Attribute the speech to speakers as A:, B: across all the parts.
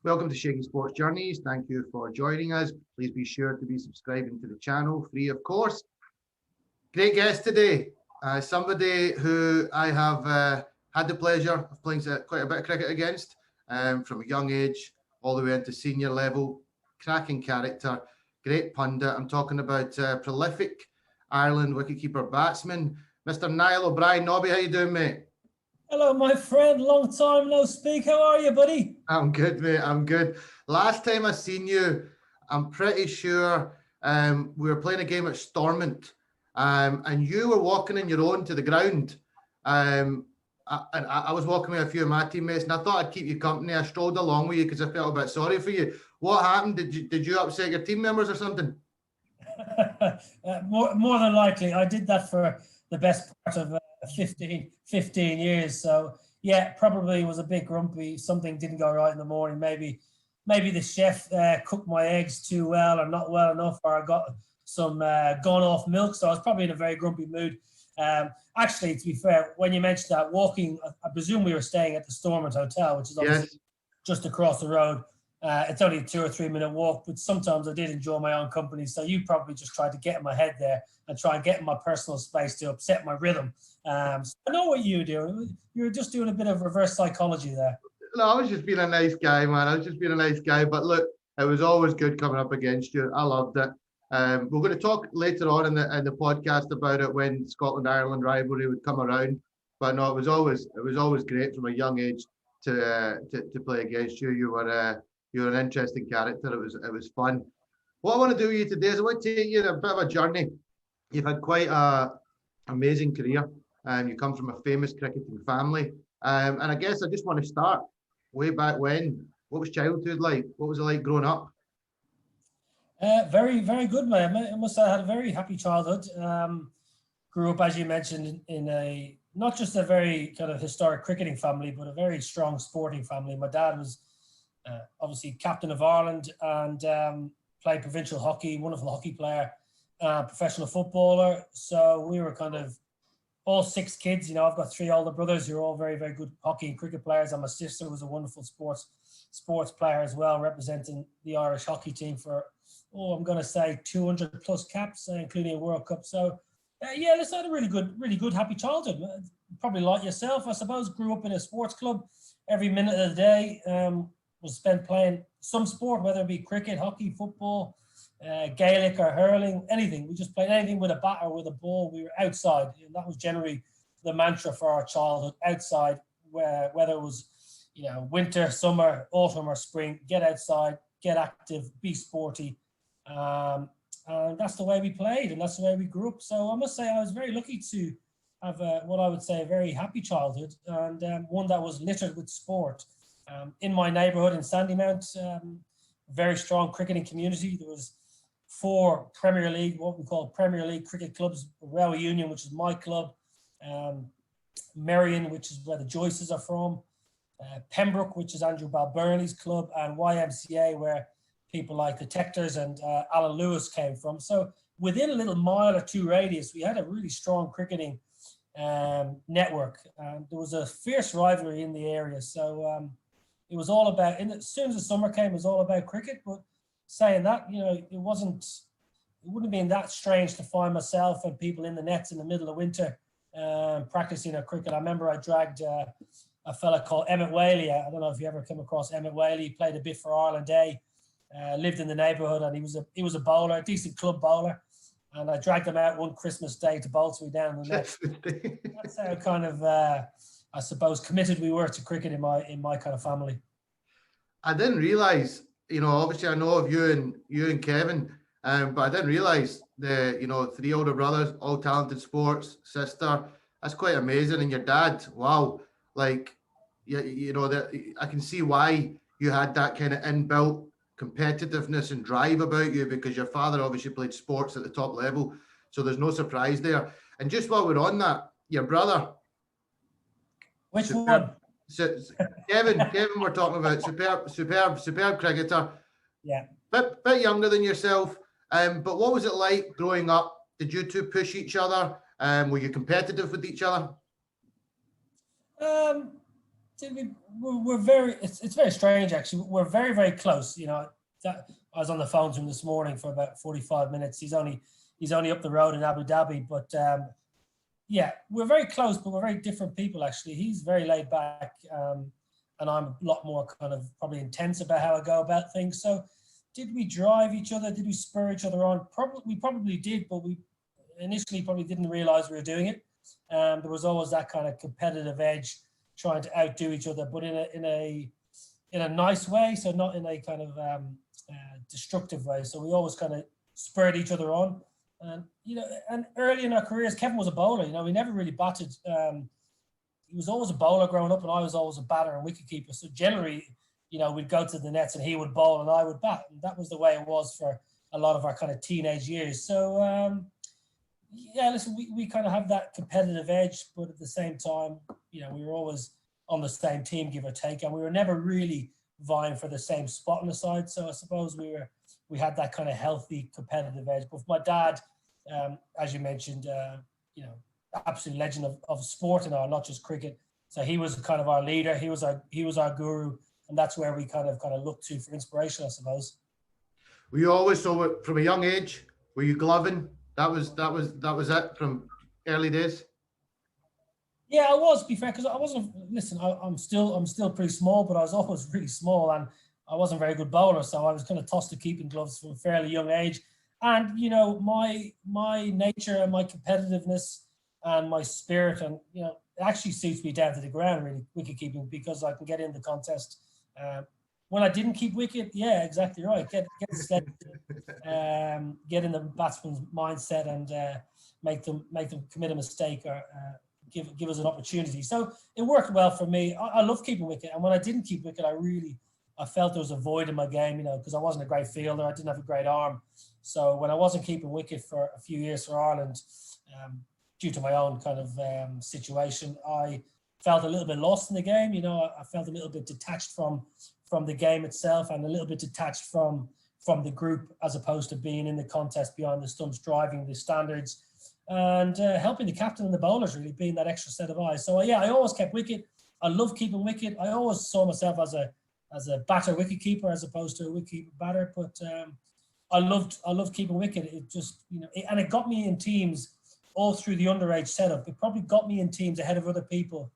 A: Welcome to Shaky Sports Journeys. Thank you for joining us. Please be sure to be subscribing to the channel, free of course. Great guest today. Somebody who I have had the pleasure of playing quite a bit of cricket against from a young age all the way into senior level. Cracking character, great pundit. I'm talking about prolific Ireland wicketkeeper batsman, Mr. Niall Obrien. Nobby, how you doing, mate?
B: Hello, my friend. Long time no speak. How are you, buddy?
A: I'm good, mate. I'm good. Last time I seen you, I'm pretty sure we were playing a game at Stormont, and you were walking on your own to the ground. I was walking with a few of my teammates, and I thought I'd keep you company. I strolled along with you because I felt a bit sorry for you. What happened? Did you upset your team members or something?
B: More than likely, I did that for the best part of 15 years. So yeah, probably was a bit grumpy. Something didn't go right in the morning. Maybe the chef cooked my eggs too well or not well enough, or I got some gone off milk. So I was probably in a very grumpy mood. Actually, to be fair, when you mentioned that walking, I presume we were staying at the Stormont Hotel, which is obviously
A: Yes.
B: just across the road. It's only a 2 or 3 minute walk, but sometimes I did enjoy my own company. So you probably just tried to get in my head there and try and get in my personal space to upset my rhythm. So I know what you do. You were just doing a bit of reverse psychology there.
A: No, I was just being a nice guy, man. I was just being a nice guy. But look, it was always good coming up against you. I loved it. We're going to talk later on in the podcast about it when Scotland Ireland rivalry would come around. But no, it was always great from a young age to play against you. You were an interesting character. It was fun. What I want to do with you today is I want to take you on a bit of a journey. You've had quite a amazing career. You come from a famous cricketing family. And I guess I just want to start way back when. What was childhood like? What was it like growing up?
B: Very, very good, man. I must say I had a very happy childhood. Grew up, as you mentioned, in a not just a very kind of historic cricketing family, but a very strong sporting family. My dad was obviously captain of Ireland and played provincial hockey, wonderful hockey player, professional footballer. So we were kind of all six kids. I've got three older brothers who are all very, very good hockey and cricket players. And my sister was a wonderful sports player as well, representing the Irish hockey team for, I'm going to say 200 plus caps, including a World Cup. So, yeah, listen, I had a really good, happy childhood. Probably like yourself, I suppose. Grew up in a sports club. Every minute of the day was spent playing some sport, whether it be cricket, hockey, football, Gaelic or hurling, anything. We just played anything with a bat or with a ball. We were outside. And that was generally the mantra for our childhood, outside, whether it was, winter, summer, autumn or spring, get outside, get active, be sporty. And that's the way we played and that's the way we grew up. So I must say I was very lucky to have what I would say a very happy childhood and one that was littered with sport. In my neighbourhood in Sandymount, very strong cricketing community. There was 4 Premier League, what we call Premier League cricket clubs, Railway Union, which is my club, Merrion, which is where the Joyces are from, Pembroke, which is Andrew Balburney's club, and YMCA, where people like the Tectors and Alan Lewis came from. So within a little mile or 2 radius, we had a really strong cricketing network. There was a fierce rivalry in the area. So it was all about, as soon as the summer came, it was all about cricket. But saying that, it wouldn't have been that strange to find myself and people in the nets in the middle of winter practicing a cricket. I remember I dragged a fella called Emmett Whaley. I don't know if you ever come across Emmett Whaley. He played a bit for Ireland A. Lived in the neighbourhood, and he was a bowler, a decent club bowler, and I dragged him out one Christmas day to bowl me down the net. That's how kind of I suppose committed we were to cricket in my kind of family.
A: I didn't realise, obviously I know of you and Kevin, but I didn't realise the 3 older brothers, all talented sports, sister. That's quite amazing. And your dad, wow, like that I can see why you had that kind of inbuilt competitiveness and drive about you, because your father obviously played sports at the top level, so there's no surprise there. And just while we're on that, your brother,
B: which
A: superb,
B: one?
A: Kevin, we're talking about superb cricketer.
B: Yeah,
A: bit younger than yourself. But what was it like growing up? Did you two push each other? Were you competitive with each other?
B: We're very. It's very strange actually. We're very very close. You know, that I was on the phone to him this morning for about 45 minutes. He's only up the road in Abu Dhabi, but yeah, we're very close, but we're very different people actually. He's very laid back, and I'm a lot more kind of probably intense about how I go about things. So, did we drive each other? Did we spur each other on? We probably did, but we initially probably didn't realize we were doing it. There was always that kind of competitive edge, trying to outdo each other, but in a nice way, so not in a kind of destructive way. So we always kind of spurred each other on, and you know, and early in our careers, Kevin was a bowler. You know, we never really batted. He was always a bowler growing up, and I was always a batter and wicketkeeper. So generally, you know, we'd go to the nets and he would bowl and I would bat, and that was the way it was for a lot of our kind of teenage years. So. Yeah, listen, we kind of have that competitive edge, but at the same time, you know, we were always on the same team, give or take, and we were never really vying for the same spot on the side. So I suppose we had that kind of healthy competitive edge. But my dad, as you mentioned, you know, absolute legend of sport and all, not just cricket. So he was kind of our leader. He was our guru, and that's where we kind of looked to for inspiration, I suppose.
A: Were you always so from a young age? Were you gloving? That was it from early days.
B: Yeah, I was, to be fair, because I wasn't. Listen, I'm still pretty small, but I was always really small, and I wasn't a very good bowler, so I was kind of tossed to keeping gloves from a fairly young age. And you know, my nature and my competitiveness and my spirit, and you know, it actually suits me down to the ground, really, wicket keeping, because I can get in the contest. When I didn't keep wicket, yeah, exactly right. Get in the batsman's mindset and make them commit a mistake or give us an opportunity. So it worked well for me. I love keeping wicket, and when I didn't keep wicket, I felt there was a void in my game, you know, because I wasn't a great fielder. I didn't have a great arm. So when I wasn't keeping wicket for a few years for Ireland, due to my own kind of situation, I felt a little bit lost in the game. You know, I felt a little bit detached from the game itself, and a little bit detached from the group, as opposed to being in the contest behind the stumps, driving the standards and helping the captain and the bowlers, really being that extra set of eyes. So yeah, I always kept wicket. I love keeping wicket. I always saw myself as a batter wicket keeper as opposed to a wicket keeper batter. But I loved keeping wicket. It just, you know, and it got me in teams all through the underage setup. It probably got me in teams ahead of other people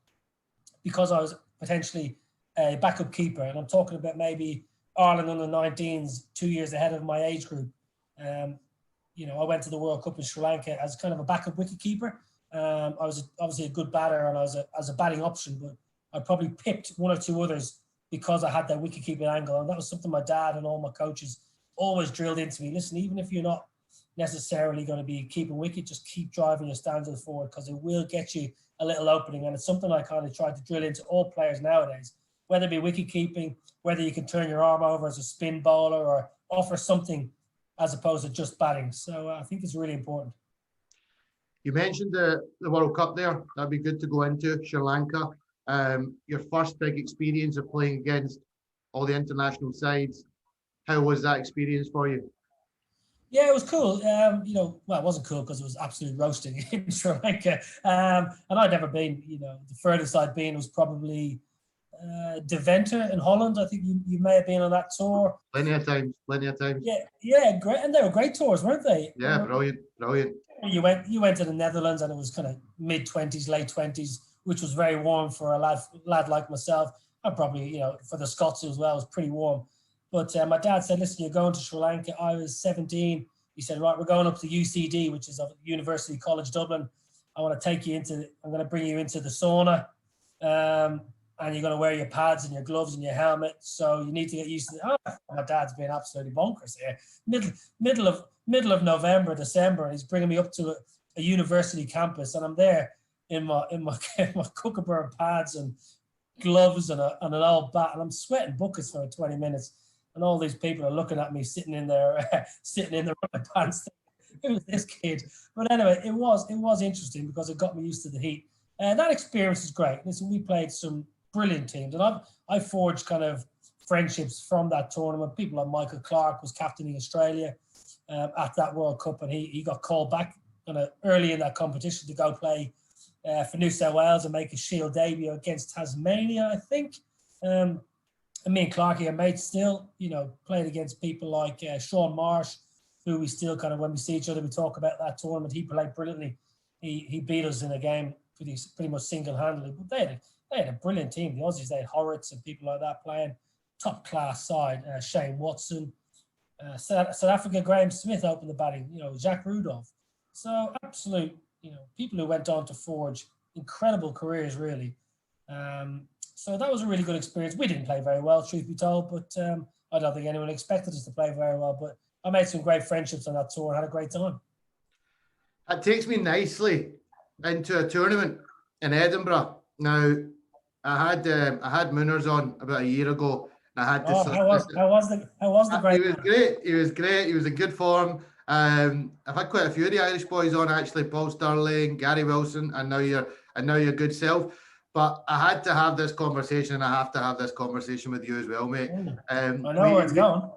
B: because I was potentially a backup keeper, and I'm talking about maybe Ireland under 19s 2 years ahead of my age group. You know, I went to the World Cup in Sri Lanka as kind of a backup wicket keeper. I was obviously a good batter, and I was as a batting option, but I probably picked one or two others because I had that wicket keeping angle, and that was something my dad and all my coaches always drilled into me. Listen, even if you're not necessarily going to be keeping wicket, just keep driving your standards forward, because it will get you a little opening, and it's something I kind of tried to drill into all players nowadays. Whether it be wicket keeping, whether you can turn your arm over as a spin bowler or offer something as opposed to just batting. So I think it's really important.
A: You mentioned the World Cup there. That'd be good to go into Sri Lanka. Your first big experience of playing against all the international sides. How was that experience for you?
B: Yeah, it was cool. You know, well, it wasn't cool because it was absolutely roasting in Sri Lanka. And I'd never been, you know, the furthest I'd been was probably Deventer in Holland. I think you may have been on that tour.
A: Plenty of times.
B: Yeah, great, and they were great tours, weren't they?
A: Yeah, brilliant.
B: You went to the Netherlands, and it was kind of mid-20s, late 20s, which was very warm for a lad like myself, and probably, you know, for the Scots as well. It was pretty warm. But my dad said, "Listen, you're going to Sri Lanka." I was 17. He said, "Right, we're going up to UCD, which is University College Dublin. I'm going to bring you into the sauna." And you're going to wear your pads and your gloves and your helmet, so you need to get used to it. Oh, my dad's been absolutely bonkers here. Middle of November, December, and he's bringing me up to a university campus, and I'm there in my kookaburra pads and gloves and an old bat, and I'm sweating buckets for 20 minutes, and all these people are looking at me sitting in the rubber pants. Who was this kid? But anyway, it was interesting because it got me used to the heat. That experience is great. Listen, we played some brilliant teams, and I forged kind of friendships from that tournament. People like Michael Clark was captaining Australia at that World Cup, and he got called back kind of early in that competition to go play for New South Wales and make a Shield debut against Tasmania, I think. And me and Clarkie are mates still, played against people like Sean Marsh, who we still kind of, when we see each other, we talk about that tournament. He played brilliantly. He beat us in a game pretty much single-handedly. But they had a brilliant team. The Aussies, they had Horrocks and people like that playing. Top-class side. Shane Watson. South Africa, Graham Smith opened the batting. Jacques Rudolph. So absolute, people who went on to forge incredible careers, really. So that was a really good experience. We didn't play very well, truth be told, but I don't think anyone expected us to play very well. But I made some great friendships on that tour and had a great time.
A: That takes me nicely into a tournament in Edinburgh. Now, I had Mooners on about a year ago. And I had to.
B: How was the great?
A: He was great. He was great. He was in good form. I've had quite a few of the Irish boys on actually. Paul Stirling, Gary Wilson, and now your good self. But I had to have this conversation, and I have to have this conversation with you as well, mate.
B: I know where it's going.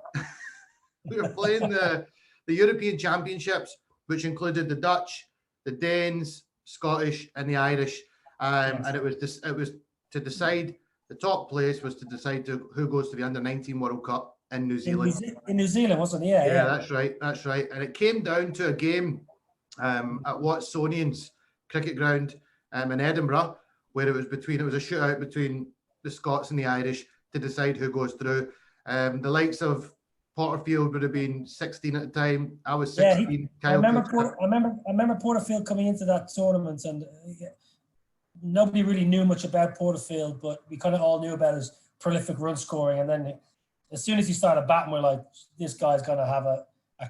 A: We were playing the European Championships, which included the Dutch, the Danes, Scottish, and the Irish. And it was to decide. The top place was to decide who goes to the Under-19 World Cup in New Zealand.
B: In New Zealand, wasn't it? Yeah,
A: that's right. That's right. And it came down to a game at Watsonians cricket ground in Edinburgh, where it was a shootout between the Scots and the Irish to decide who goes through. The likes of Porterfield would have been 16 at the time. I was 16.
B: I remember Porterfield coming into that tournament, and nobody really knew much about Porterfield, but we kind of all knew about his prolific run scoring. And then as soon as he started batting, we're like, this guy's going to have a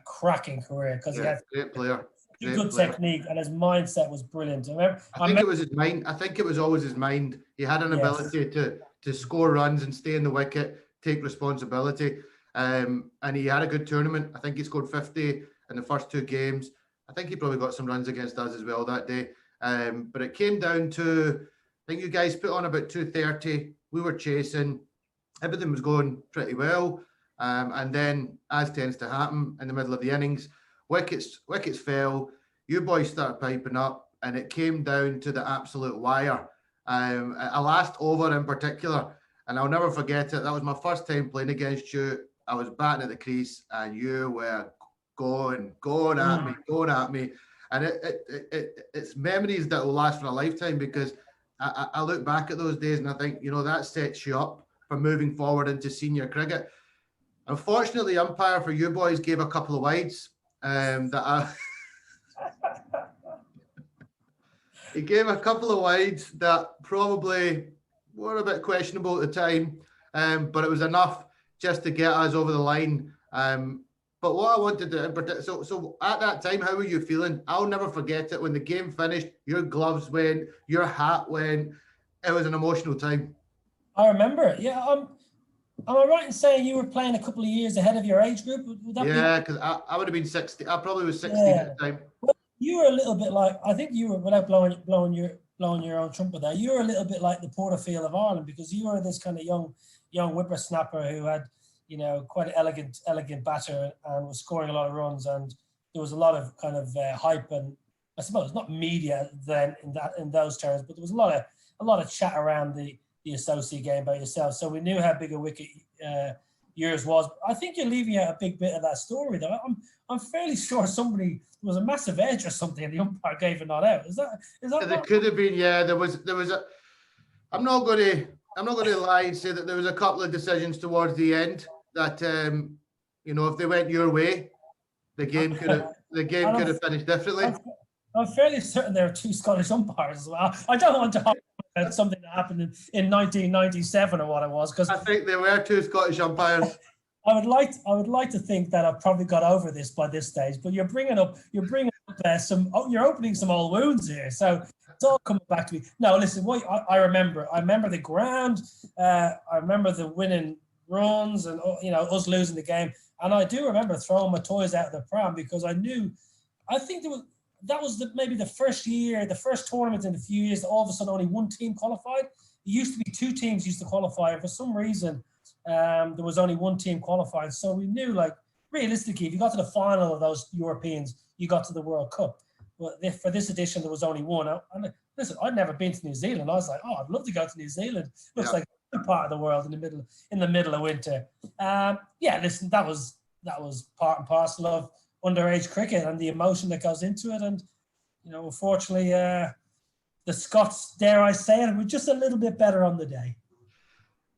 B: cracking career because he had
A: great player.
B: Good technique, and his mindset was brilliant.
A: I think it was his mind. I think it was always his mind. He had an ability to score runs and stay in the wicket, take responsibility. And he had a good tournament. I think he scored 50 in the first two games. I think he probably got some runs against us as well that day. But it came down to, I think you guys put on about 230. We were chasing. Everything was going pretty well. And then, as tends to happen in the middle of the innings, wickets fell. You boys started piping up, and it came down to the absolute wire. A last over in particular, and I'll never forget it. That was my first time playing against you. I was batting at the crease, and you were going at me. And it's memories that will last for a lifetime, because I look back at those days and I think, that sets you up for moving forward into senior cricket. Unfortunately, the umpire for you boys gave a couple of wides. He gave a couple of wides that probably were a bit questionable at the time, but it was enough just to get us over the line. But what I wanted to, so at that time, how were you feeling? I'll never forget it. When the game finished, your gloves went, your hat went. It was an emotional time.
B: I remember it. Yeah. Am I right in saying you were playing a couple of years ahead of your age group? Would that
A: because I would have been 60. I probably was 16 at the time.
B: Well, you were a little bit like, I think you were, without blowing your own trumpet there, you were a little bit like the Porterfield of Ireland, because you were this kind of young whippersnapper who had, quite an elegant batter and was scoring a lot of runs, and there was a lot of kind of hype, and I suppose not media then in those terms, but there was a lot of chat around the associate game by yourself. So we knew how big a wicket yours was. I think you're leaving out a big bit of that story, though. I'm fairly sure there was a massive edge or something, and the umpire gave it not out. Is that?
A: There could have been, yeah. There was a. I'm not going to lie and say that there was a couple of decisions towards the end that if they went your way, the game could have finished differently.
B: I'm fairly certain there are two Scottish umpires as well. I don't want to talk about something that happened in 1997 or what it was, because
A: I think there were two Scottish umpires.
B: I would like to think that I've probably got over this by this stage, but you're bringing up you're opening some old wounds here, so it's all coming back to me. No, listen, I remember the ground. I remember the winning runs, and us losing the game, and I do remember throwing my toys out of the pram, because I think that was maybe the first tournament in a few years that all of a sudden only one team qualified. It used to be two teams used to qualify, and for some reason there was only one team qualifying. So we knew, like, realistically, if you got to the final of those Europeans, you got to the World Cup. But for this edition, there was only one. And listen, I'd never been to New Zealand. I was like, oh, I'd love to go to New Zealand. Looks
A: Yeah.
B: like a part of the world in the middle of winter. Yeah, listen, that was part and parcel of underage cricket and the emotion that goes into it. And unfortunately, the Scots, dare I say it, were just a little bit better on the day.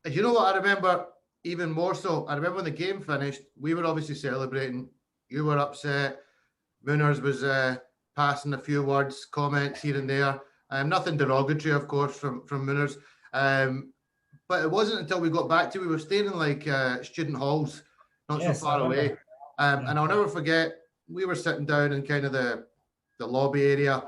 A: You know what I remember even more so? I remember when the game finished, we were obviously celebrating. You were upset. Mooners was passing a few words, comments here and there. Nothing derogatory, of course, from Mooners. But it wasn't until we got back to, we were staying in like student halls, not
B: Yes,
A: so far away. And I'll never forget, we were sitting down in kind of the lobby area,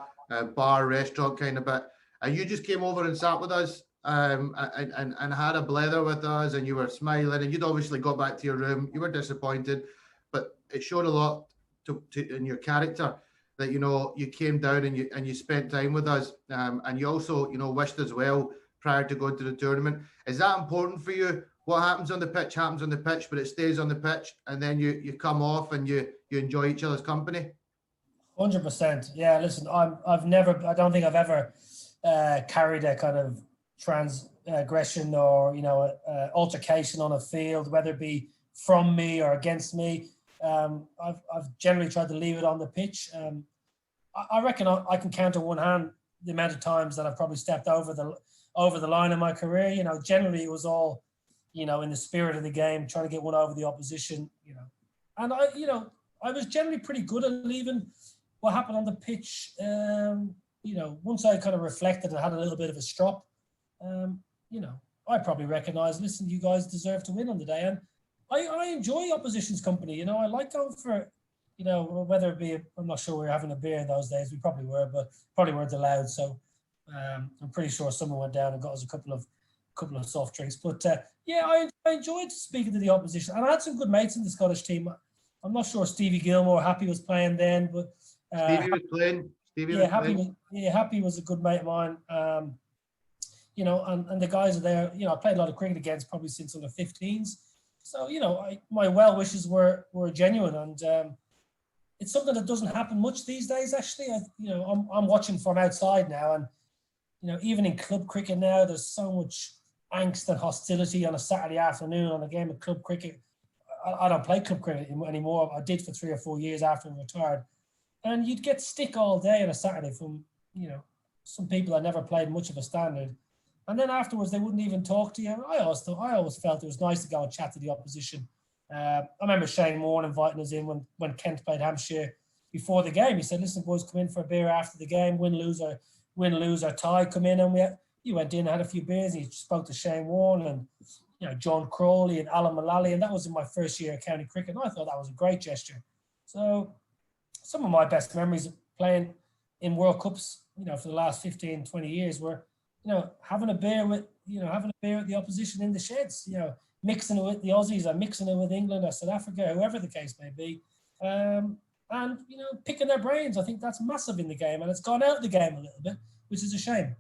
A: bar, restaurant kind of bit. And you just came over and sat with us and had a blether with us, and you were smiling, and you'd obviously got back to your room. You were disappointed, but it showed a lot to in your character that, you came down and you spent time with us. And you also, wished us well prior to going to the tournament. Is that important for you? What happens on the pitch happens on the pitch, but it stays on the pitch, and then you come off and you enjoy each other's company?
B: 100%. Yeah, listen, I don't think I've ever carried a kind of transgression or, altercation on a field, whether it be from me or against me. I've generally tried to leave it on the pitch. I reckon I can count on one hand the amount of times that I've probably stepped over the line in my career. Generally it was all, in the spirit of the game, trying to get one over the opposition, and I was generally pretty good at leaving what happened on the pitch. Once I kind of reflected and had a little bit of a strop, I probably recognised, listen, you guys deserve to win on the day. And I enjoy opposition's company. I like going for, whether it be, I'm not sure we were having a beer in those days. We probably were, but probably weren't allowed. So I'm pretty sure someone went down and got us a couple of soft drinks. But yeah, I enjoyed speaking to the opposition. And I had some good mates in the Scottish team. I'm not sure Stevie Gilmore, Happy was playing then, but
A: Stevie was playing.
B: Happy was a good mate of mine. And the guys are there. I played a lot of cricket against probably since under 15s. So my well wishes were genuine, and it's something that doesn't happen much these days. Actually, I'm watching from outside now, and even in club cricket now, there's so much angst and hostility on a Saturday afternoon on a game of club cricket. I don't play club cricket anymore. I did for 3 or 4 years after I retired. And you'd get stick all day on a Saturday from, some people that never played much of a standard. And then afterwards, they wouldn't even talk to you. I always felt it was nice to go and chat to the opposition. I remember Shane Warne inviting us in when Kent played Hampshire before the game. He said, listen, boys, come in for a beer after the game, win, lose or tie, come in. And you went in and had a few beers, and you spoke to Shane Warne and, John Crawley and Alan Mullally. And that was in my first year of county cricket. And I thought that was a great gesture. So some of my best memories of playing in World Cups, for the last 15, 20 years were, having a beer with the opposition in the sheds, mixing it with the Aussies or mixing it with England or South Africa, whoever the case may be. And, picking their brains. I think that's massive in the game, and it's gone out of the game a little bit, which is a shame.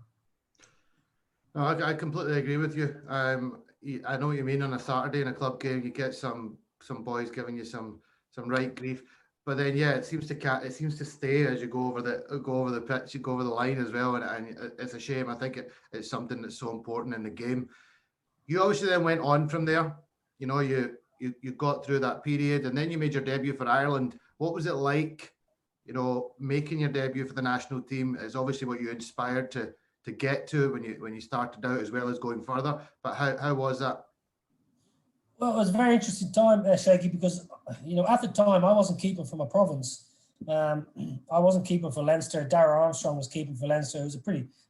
A: No, I completely agree with you. I know what you mean. On a Saturday in a club game, you get some boys giving you some right grief. But then, yeah, it seems to stay as you go over the pitch, you go over the line as well, and it's a shame. I think it's something that's so important in the game. You obviously then went on from there. You got through that period, and then you made your debut for Ireland. What was it like, making your debut for the national team? Is obviously what you inspired to get to when you started out, as well as going further. But how was that?
B: Well, it was a very interesting time, Shaky, because, at the time I wasn't keeping for my province. I wasn't keeping for Leinster. Darragh Armstrong was keeping for Leinster.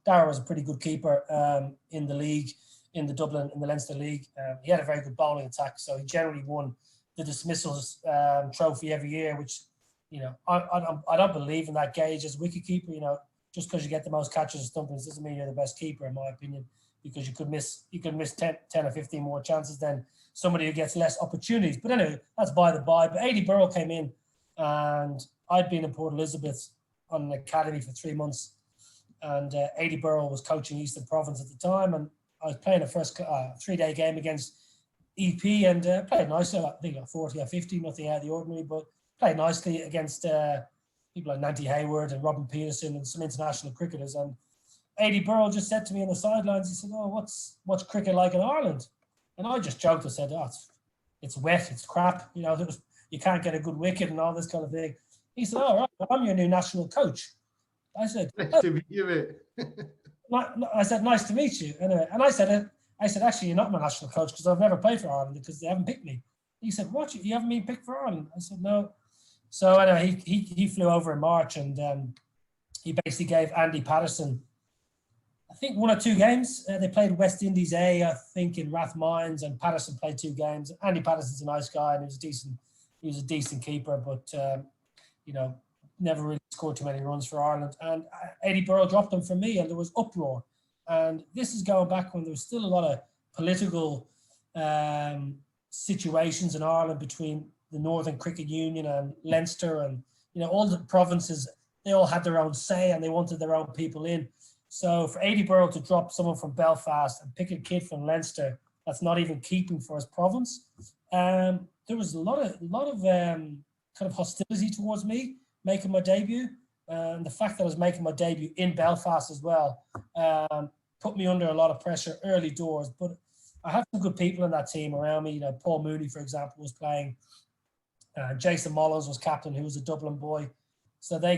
B: Darragh was a pretty good keeper in the league, in the Leinster League. He had a very good bowling attack, so he generally won the dismissals trophy every year, which, I don't believe in that gauge as wicketkeeper. Just because you get the most catches and stumpings doesn't mean you're the best keeper, in my opinion, because you could miss 10 or 15 more chances than somebody who gets less opportunities. But anyway, that's by the by. But Aidy Burrell came in, and I'd been in Port Elizabeth on an academy for 3 months, and Aidy Burrell was coaching Eastern Province at the time, and I was playing a first 3-day game against EP, and played nicely. I think 40 or 50, nothing out of the ordinary, but played nicely against people like Nanty Hayward and Robin Peterson and some international cricketers. And Eddie Burrell just said to me on the sidelines, he said, "Oh, what's cricket like in Ireland?" And I just joked and said, "Oh, it's wet, it's crap. You know, you can't get a good wicket and all this kind of thing." He said, "All right, well, I'm your new national coach." I said,
A: Nice to meet you, mate.
B: I said, "Nice to meet you." Anyway, and I said, "Actually, you're not my national coach because I've never played for Ireland because they haven't picked me." He said, "What? You haven't been picked for Ireland?" I said, "No." So anyway, he flew over in March and he basically gave Andy Patterson, I think, 1 or 2 games. They played West Indies A, I think, in Rathmines, and Patterson played 2 games. Andy Patterson's a nice guy and he was a decent keeper, but you know, never really scored too many runs for Ireland. And Eddie Burrell dropped him for me, and there was uproar. And this is going back when there was still a lot of political situations in Ireland between the Northern Cricket Union and Leinster, and all the provinces. They all had their own say and they wanted their own people in. So for Eddie Burrell to drop someone from Belfast and pick a kid from Leinster that's not even keeping for his province, there was a lot of kind of hostility towards me making my debut. And the fact that I was making my debut in Belfast as well put me under a lot of pressure early doors. But I had some good people in that team around me. Paul Mooney, for example, was playing. Jason Mullins was captain, who was a Dublin boy. So they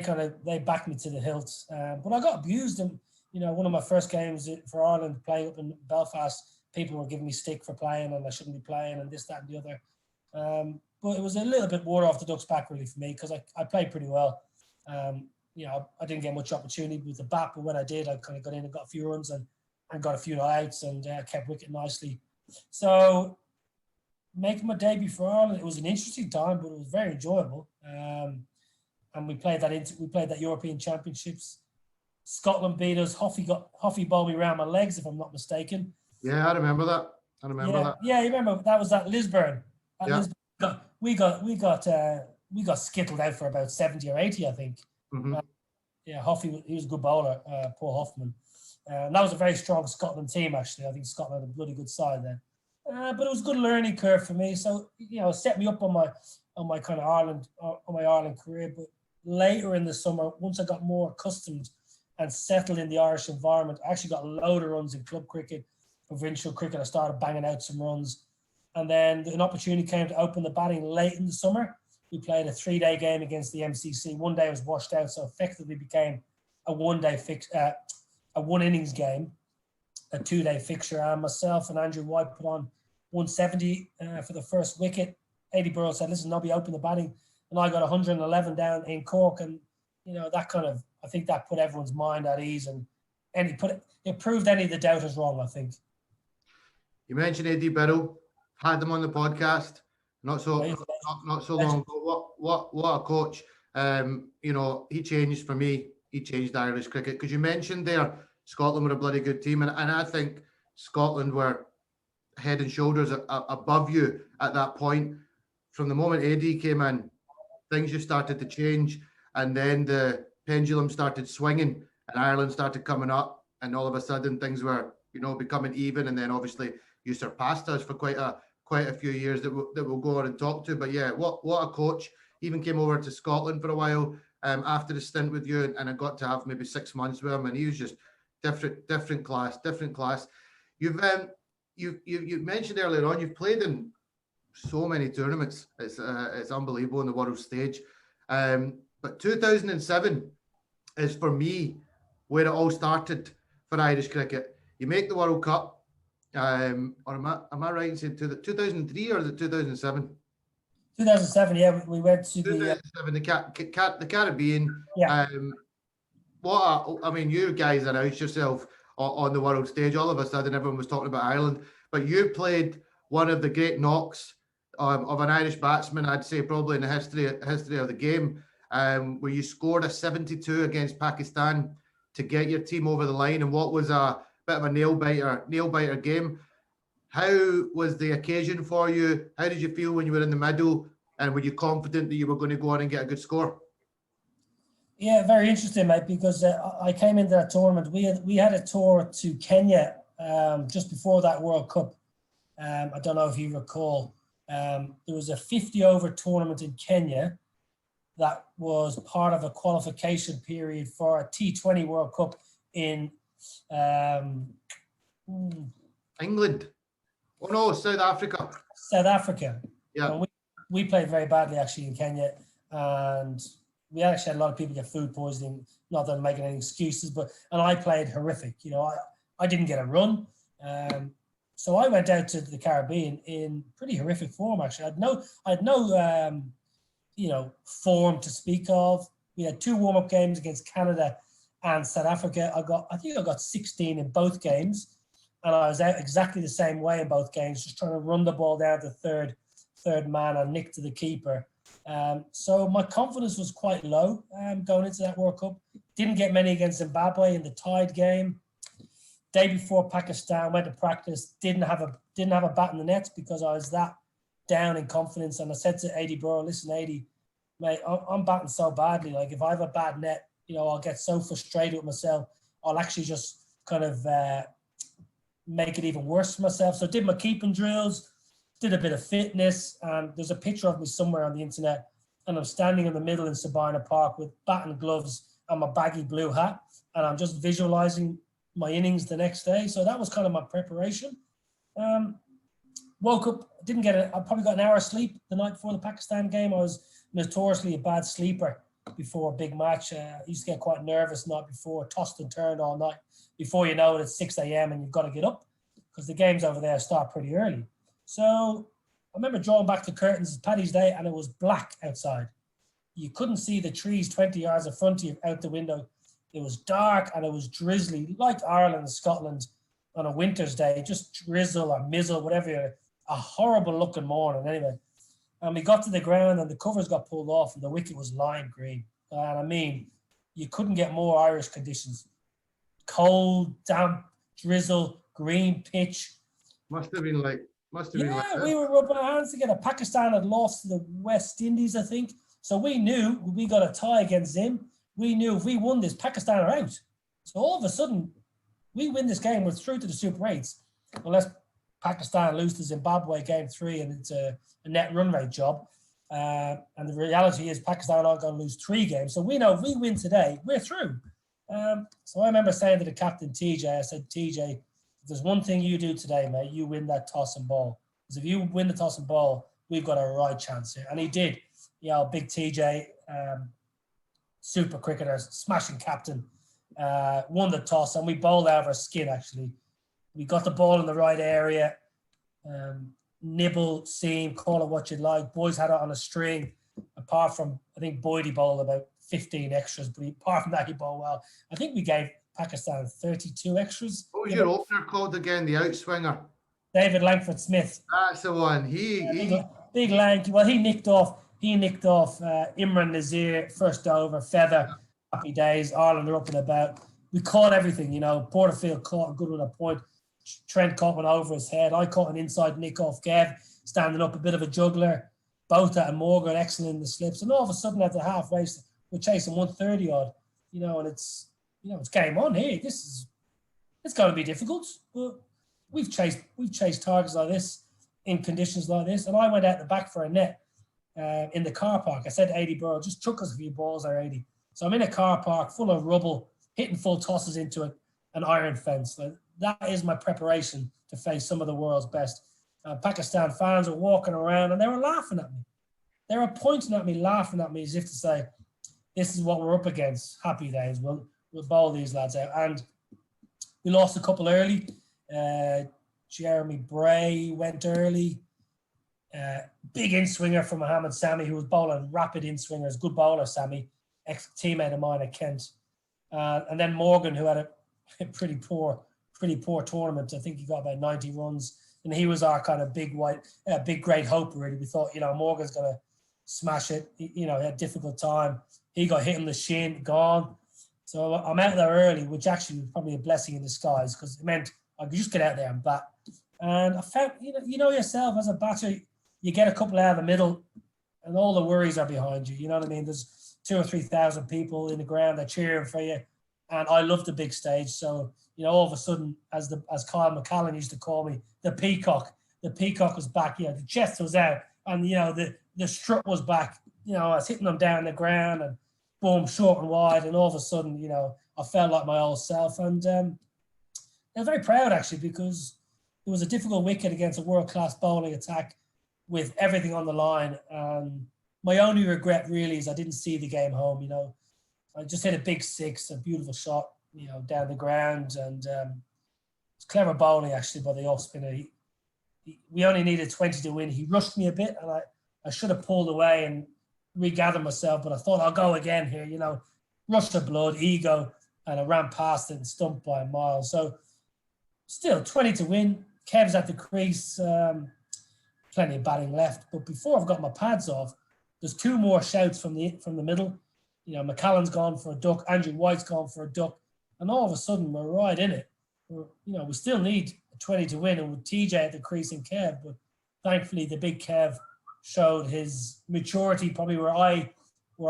B: backed me to the hilt. But I got abused. And, one of my first games for Ireland playing up in Belfast, people were giving me stick for playing and I shouldn't be playing and this, that and the other. But it was a little bit water off the duck's back really for me because I played pretty well. I didn't get much opportunity with the bat, but when I did, I kind of got in and got a few runs and got a few outs and kept wicket nicely. So making my debut for Ireland, it was an interesting time, but it was very enjoyable. And we played that European Championships. Scotland beat us. Hoffy bowled me around my legs, if I'm not mistaken.
A: Yeah, I remember that.
B: Yeah, you remember that was at Lisburn. Lisburn, we got skittled out for about 70 or 80, I think.
A: Mm-hmm.
B: Hoffy, he was a good bowler, Paul Hoffman. And that was a very strong Scotland team, actually. I think Scotland had a bloody good side then. But it was a good learning curve for me. So, it set me up on my kind of Ireland career. But later in the summer, once I got more accustomed and settled in the Irish environment, I actually got a load of runs in club cricket, provincial cricket. I started banging out some runs. And then an opportunity came to open the batting late in the summer. We played a 3-day game against the MCC. One day was washed out, so effectively became a one innings game, a 2-day fixture. And myself and Andrew White put on 170 for the first wicket. Eddie Burrell said, "Listen, Nobby, open the batting." And I got 111 down in Cork. And, that kind of, I think that put everyone's mind at ease. And it proved any of the doubters wrong, I think.
A: You mentioned Eddie Burrell. Had him on the podcast not so long ago. What a coach. He changed for me. He changed Irish cricket because you mentioned there Scotland were a bloody good team, and I think Scotland were head and shoulders above you at that point. From the moment Eddie came in, things just started to change, and then the pendulum started swinging, and Ireland started coming up, and all of a sudden things were becoming even, and then obviously you surpassed us for quite a few years that we'll go on and talk to. But yeah, what a coach. Even came over to Scotland for a while after the stint with you, and I got to have maybe 6 months with him, and he was just different class. You've mentioned earlier on you've played in so many tournaments. It's unbelievable on the world stage. But 2007 is for me where it all started for Irish cricket. You make the World Cup. Or am I right in saying 2003 or the 2007?
B: 2007, yeah, we went to
A: 2007, the Caribbean.
B: Yeah.
A: You guys announced yourself on the world stage. All of a sudden, everyone was talking about Ireland, but you played one of the great knocks of an Irish batsman, I'd say probably in the history of the game, where you scored a 72 against Pakistan to get your team over the line, and what was a bit of a nail biter game. How was the occasion for you? How did you feel when you were in the middle, and were you confident that you were going to go on and get a good score?
B: Yeah, very interesting, mate, because I came into that tournament. We had a tour to Kenya just before that World Cup. I don't know if you recall. There was a 50-over tournament in Kenya that was part of a qualification period for a T20 World Cup in
A: England. Oh no, South Africa.
B: South Africa.
A: Yeah.
B: And we played very badly actually in Kenya, and we actually had a lot of people get food poisoning. Not that I'm making any excuses, and I played horrific. I didn't get a run. So I went out to the Caribbean in pretty horrific form. Actually, I had no form to speak of. We had 2 warm-up games against Canada and South Africa. I think I got 16 in both games, and I was out exactly the same way in both games, just trying to run the ball down to third man and nick to the keeper. So my confidence was quite low going into that World Cup. Didn't get many against Zimbabwe in the tied game. Day before Pakistan, went to practice. Didn't have a bat in the nets because I was that down in confidence. And I said to Adi Bro, listen, Adi, mate, I'm batting so badly. Like if I have a bad net, I'll get so frustrated with myself. I'll actually just kind of make it even worse for myself. So I did my keeping drills, did a bit of fitness, and there's a picture of me somewhere on the internet, and I'm standing in the middle in Sabina Park with bat and gloves and my baggy blue hat, and I'm just visualizing my innings the next day. So that was kind of my preparation. Woke up, I probably got an hour of sleep the night before the Pakistan game. I was notoriously a bad sleeper before a big match. I used to get quite nervous the night before, tossed and turned all night. Before you know it, it's 6 a.m. and you've got to get up because the games over there start pretty early. So I remember drawing back the curtains, Paddy's Day, and it was black outside. You couldn't see the trees 20 yards in front of you out the window. It was dark and it was drizzly, like Ireland and Scotland on a winter's day, just drizzle or mizzle, whatever. A horrible looking morning anyway. And we got to the ground and the covers got pulled off and the wicket was lime green. And I mean, you couldn't get more Irish conditions. Cold, damp, drizzle, green pitch.
A: Must have been like that.
B: We were rubbing our hands together. Pakistan had lost to the West Indies, I think. So we knew we got a tie against Zim. We knew if we won this, Pakistan are out. So all of a sudden, we win this game, we're through to the Super 8s. Unless Pakistan lose to Zimbabwe game 3 and it's a net run rate job. And the reality is Pakistan aren't going to lose 3 games. So we know if we win today, we're through. So I remember saying to the captain, TJ, I said, TJ, if there's one thing you do today, mate, you win that toss and ball. Because if you win the toss and ball, we've got a right chance here. And he did. Big TJ, super cricketer, smashing captain, won the toss, and we bowled out of our skin, actually. We got the ball in the right area, nibble, seam, call it what you'd like. Boys had it on a string, apart from, I think Boydie bowled about 15 extras, but apart from that, he bowled well. I think we gave Pakistan 32 extras.
A: What was your opener called again, the outswinger?
B: David Langford-Smith.
A: That's the one.
B: Big lanky. Well, he nicked off Imran Nazir, first over, feather, happy days. Ireland are up and about. We caught everything, Porterfield caught a good one at point. Trent caught one over his head. I caught an inside nick off Kev, standing up, a bit of a juggler. Botha and Morgan excellent in the slips. And all of a sudden at the halfway, we're chasing 130 odd, and it's game on here. It's going to be difficult, but we've chased targets like this in conditions like this. And I went out the back for a net in the car park. I said to 80 bro, just chuck us a few balls there, 80. So I'm in a car park full of rubble, hitting full tosses into an iron fence. That is my preparation to face some of the world's best. Pakistan fans were walking around and they were laughing at me. They were pointing at me, laughing at me as if to say, this is what we're up against. Happy days. We'll bowl these lads out. And we lost a couple early. Jeremy Bray went early. Big in-swinger from Mohammed Sami, who was bowling rapid in-swingers. Good bowler, Sami. Ex-teammate of mine at Kent. And then Morgan, who had a pretty poor tournament. I think he got about 90 runs. And he was our kind of big great hope, really. We thought, Morgan's going to smash it. He had a difficult time. He got hit in the shin, gone. So I'm out there early, which actually was probably a blessing in disguise because it meant I could just get out there and bat. And I felt, yourself as a batter, you get a couple out of the middle and all the worries are behind you. You know what I mean? There's 2,000 or 3,000 people in the ground that cheering for you. And I love the big stage. So, all of a sudden, as Kyle McCallan used to call me, the peacock was back. The chest was out and, the strut was back. I was hitting them down the ground and boom, short and wide. And all of a sudden, I felt like my old self. And I was very proud actually, because it was a difficult wicket against a world-class bowling attack with everything on the line. And my only regret really is I didn't see the game home. I just hit a big six, a beautiful shot, down the ground, and it's clever bowling actually by the off spinner. We only needed 20 to win. He rushed me a bit, and I should have pulled away and regathered myself, but I thought I'll go again here. Rush of blood, ego, and I ran past it and stumped by a mile. So still 20 to win. Kev's at the crease, plenty of batting left. But before I've got my pads off, there's two more shouts from the middle. McCallan's gone for a duck, Andrew White's gone for a duck, and all of a sudden we're right in it. We still need 20 to win, and with TJ at the crease and Kev, but thankfully the big Kev showed his maturity probably where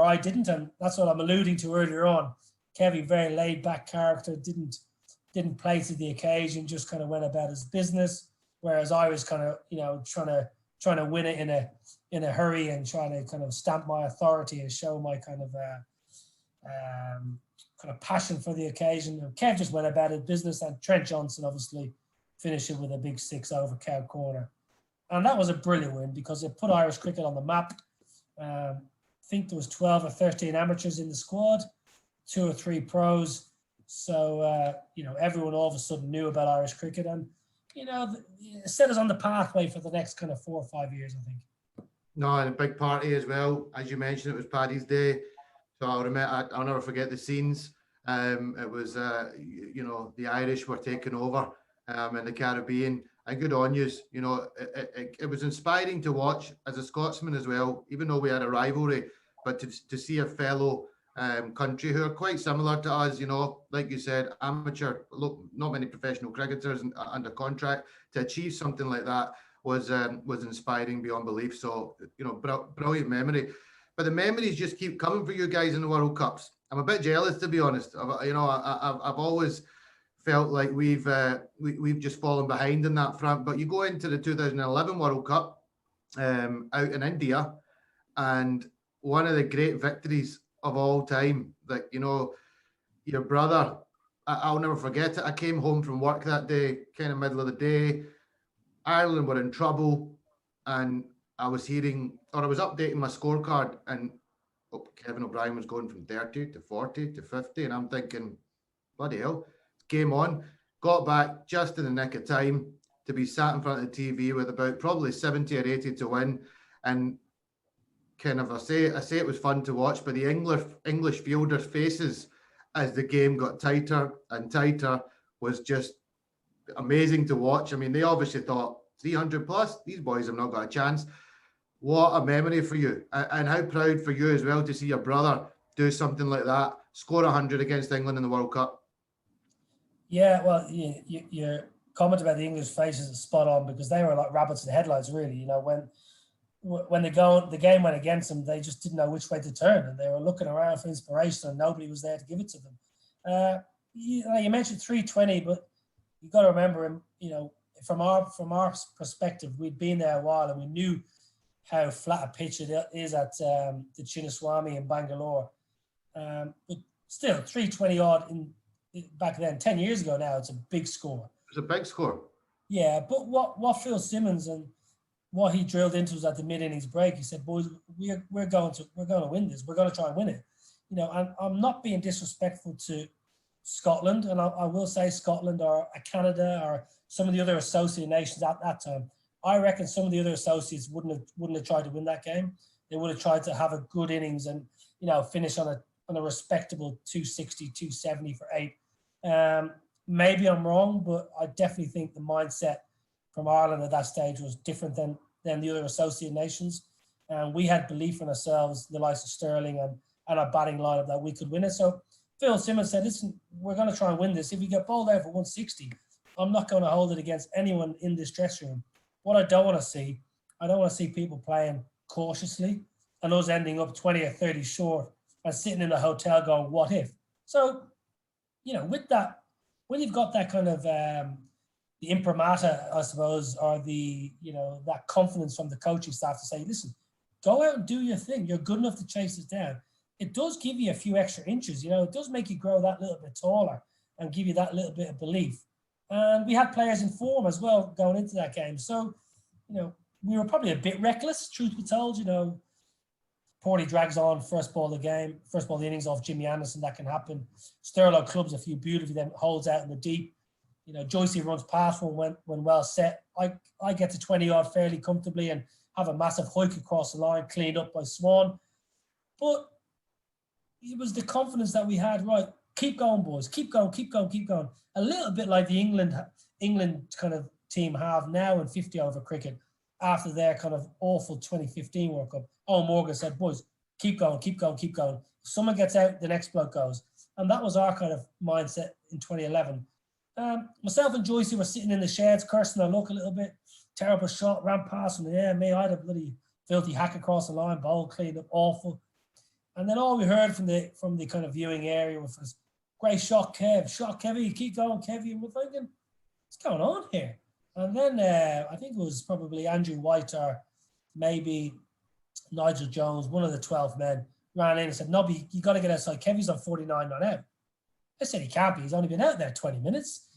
B: I didn't, and that's what I'm alluding to earlier on. Kevin, very laid back character, didn't play to the occasion, just kind of went about his business, whereas I was kind of trying to win it in a hurry and trying to kind of stamp my authority and show my kind of passion for the occasion. And Kev just went about his business, and Trent Johnson obviously finished it with a big six over Cow Corner. And that was a brilliant win because it put Irish cricket on the map. I think there was 12 or 13 amateurs in the squad, 2 or 3 pros. So, everyone all of a sudden knew about Irish cricket, and, it set us on the pathway for the next kind of 4 or 5 years, I think.
A: No, and a big party as well. As you mentioned, it was Paddy's Day. So I'll never forget the scenes. It was, the Irish were taking over in the Caribbean. And good on yous. It was inspiring to watch as a Scotsman as well, even though we had a rivalry, but to see a fellow country who are quite similar to us, like you said, amateur, look, not many professional cricketers under contract, to achieve something like that was inspiring beyond belief. So, brilliant memory. But the memories just keep coming for you guys in the World Cups. I'm a bit jealous, to be honest. I've always felt like we've just fallen behind in that front. But you go into the 2011 World Cup out in India, and one of the great victories of all time, your brother, I'll never forget it. I came home from work that day, kind of middle of the day. Ireland were in trouble, and I was updating my scorecard, and Kevin O'Brien was going from 30 to 40 to 50, and I'm thinking, bloody hell, game on. Got back just in the nick of time to be sat in front of the TV with about probably 70 or 80 to win, and I say it was fun to watch, but the English fielders' faces as the game got tighter and tighter was just amazing to watch. I mean, they obviously thought 300 plus, these boys have not got a chance. What a memory for you, and how proud for you as well to see your brother do something like that, score 100 against England in the World Cup.
B: Yeah, well, your comment about the English faces is spot on, because they were like rabbits in the headlights, really. When the game went against them, they just didn't know which way to turn, and they were looking around for inspiration, and nobody was there to give it to them. You mentioned 320, but you got to remember, from our perspective, we'd been there a while, and we knew how flat a pitch it is at the Chinnaswamy in Bangalore. But still, 320 odd back then, 10 years ago now, it's a big score.
A: It's a big score. Yeah,
B: but what Phil Simmons and what he drilled into us at the mid-innings break, he said, boys, we're going to win this. We're going to try and win it. And I'm not being disrespectful to Scotland, and I will say Scotland or Canada or some of the other associate nations at that time. I reckon some of the other associates wouldn't have tried to win that game. They would have tried to have a good innings and finish on a respectable 260, 270 for 8. Maybe I'm wrong, but I definitely think the mindset from Ireland at that stage was different than the other associate nations. And we had belief in ourselves, the likes of Sterling and our batting lineup, that we could win it. So Phil Simmons said, listen, we're going to try and win this. If we get bowled out for 160, I'm not going to hold it against anyone in this dressing room. What I don't want to see people playing cautiously and us ending up 20 or 30 short and sitting in a hotel going, what if? So, with that, when you've got that kind of the imprimatur, I suppose, or the, that confidence from the coaching staff to say, listen, go out and do your thing. You're good enough to chase it down. It does give you a few extra inches. It does make you grow that little bit taller and give you that little bit of belief. And we had players in form as well going into that game. So, we were probably a bit reckless, truth be told. Porty drags on first ball of the innings off Jimmy Anderson. That can happen. Sterlo clubs a few beautifully, then holds out in the deep. Joycey runs past when well set. I get to 20 yard fairly comfortably and have a massive hoik across the line, cleaned up by Swan. But it was the confidence that we had, right? Keep going, boys. Keep going, keep going, keep going. A little bit like the England kind of team have now in 50 over cricket after their kind of awful 2015 World Cup. Owen Morgan said, boys, keep going, keep going, keep going. If someone gets out, the next bloke goes. And that was our kind of mindset in 2011. Myself and Joycey were sitting in the sheds, cursing our luck a little bit. Terrible shot, ran past from the air. Me, I had a bloody filthy hack across the line, bowl cleaned up, awful. And then all we heard from the kind of viewing area was, great shot, Kev. Shot, Kevy. Keep going, Kevy. And we're thinking, what's going on here? And then I think it was probably Andrew White or maybe Nigel Jones, one of the 12 men, ran in and said, Nobby, you got to get outside. Kevy's on 49 not out. I said he can't be. He's only been out there 20 minutes.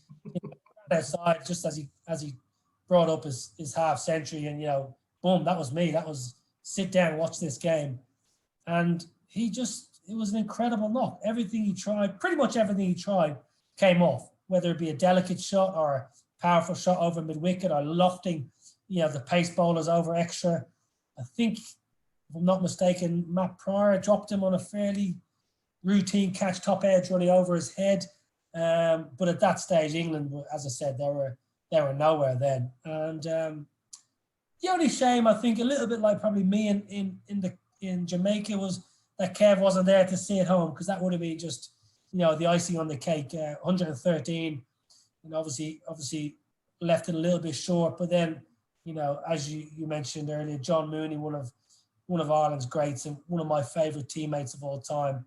B: Outside just as he brought up his half century, and boom, that was me. That was sit down, watch this game. And it was an incredible knock. Everything he tried, pretty much everything he tried came off, whether it be a delicate shot or a powerful shot over mid-wicket or lofting, the pace bowlers over extra. I think, if I'm not mistaken, Matt Pryor dropped him on a fairly routine catch, top edge running over his head. But at that stage, England, as I said, they were nowhere then. And the only shame, I think, a little bit like probably me in Jamaica, was that Kev wasn't there to see it home, because that would have been just, the icing on the cake. 113, and obviously left it a little bit short. But then, as you mentioned earlier, John Mooney, one of Ireland's greats and one of my favourite teammates of all time.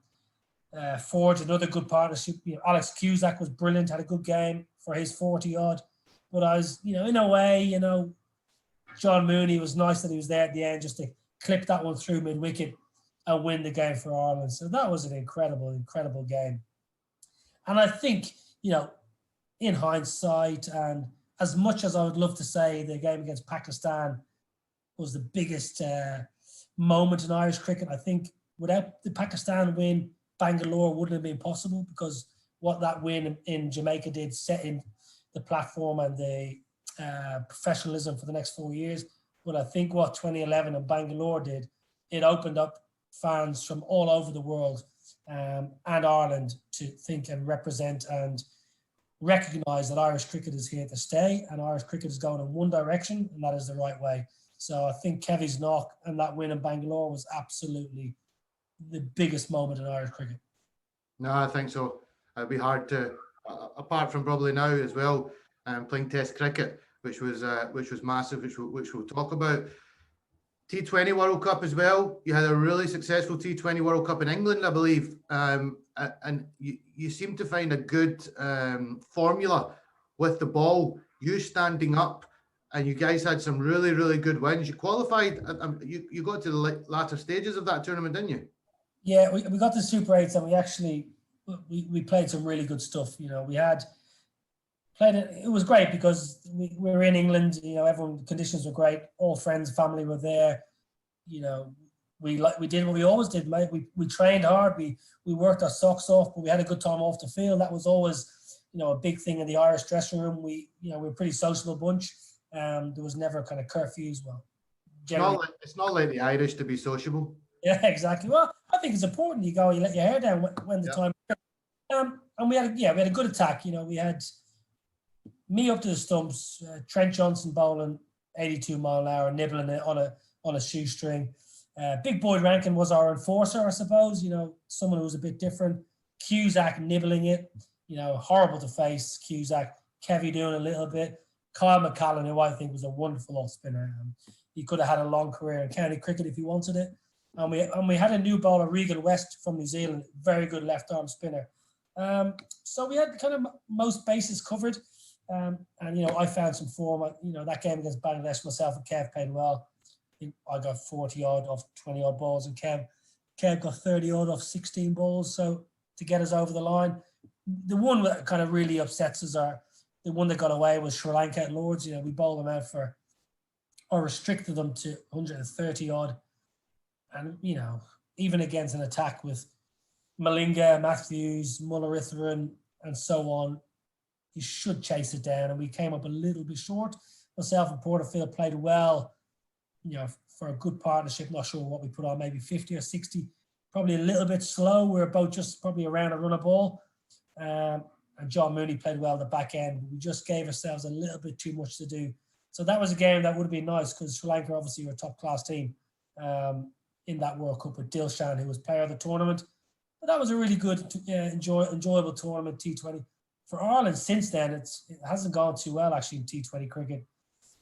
B: Forged another good partnership. Alex Cusack was brilliant, had a good game for his 40 odd. But I was, in a way, John Mooney, was nice that he was there at the end just to clip that one through mid-wicket and win the game for Ireland. So that was an incredible, incredible game. And I think, in hindsight, and as much as I would love to say the game against Pakistan was the biggest moment in Irish cricket, I think without the Pakistan win, Bangalore wouldn't have been possible, because what that win in Jamaica did, set in the platform and the professionalism for the next 4 years. But I think what 2011 in Bangalore did, it opened up fans from all over the world and Ireland to think and represent and recognise that Irish cricket is here to stay, and Irish cricket is going in one direction, and that is the right way. So I think Kevy's knock and that win in Bangalore was absolutely the biggest moment in Irish cricket.
A: No, I think so. It'd be hard to, apart from probably now as well, playing Test cricket, which was massive, which we'll talk about. T20 World Cup as well. You had a really successful T20 World Cup in England, I believe, and you seem to find a good formula with the ball. You standing up, and you guys had some really, really good wins. You qualified. You got to the latter stages of that tournament, didn't you?
B: Yeah, we got to Super 8s, and we actually we played some really good stuff. We had played it. It was great because we were in England. Everyone, conditions were great. All friends, family were there. We did what we always did, mate. We trained hard. We worked our socks off, but we had a good time off the field. That was always, a big thing in the Irish dressing room. We were a pretty sociable bunch. There was never kind of curfews. Well,
A: it's not like the Irish to be sociable.
B: Yeah, exactly. Well, I think it's important. You go, you let your hair down when the time. And we had a good attack. We had me up to the stumps, Trent Johnson bowling 82 mile an hour, nibbling it on a shoestring. Big Boy Rankin was our enforcer, I suppose. Someone who was a bit different. Cusack nibbling it. Horrible to face. Cusack, Kevy doing a little bit. Kyle McCallan, who I think was a wonderful off spinner. He could have had a long career in county cricket if he wanted it. And we had a new bowler, Regan West from New Zealand, very good left arm spinner. So we had kind of most bases covered. And I found some form. That game against Bangladesh, myself and Kev played well. I got 40 odd off 20 odd balls, and Kev got 30 odd off 16 balls. So to get us over the line, the one that kind of really upsets us are The one that got away was Sri Lanka at Lords. You know, we bowled them out or restricted them to 130 odd. And, you know, even against an attack with Malinga, Matthews, Mullaritharan, and so on, you should chase it down. And we came up a little bit short. Myself and Porterfield played well, you know, for a good partnership. Not sure what we put on, maybe 50 or 60. Probably a little bit slow. We were about just probably around a run of ball. And John Mooney played well at the back end. We just gave ourselves a little bit too much to do. So that was a game that would have been nice because Sri Lanka obviously were a top-class team in that World Cup with Dilshan, who was player of the tournament. But that was a really good, enjoyable tournament, T20. For Ireland since then, it hasn't gone too well, actually, in T20 cricket.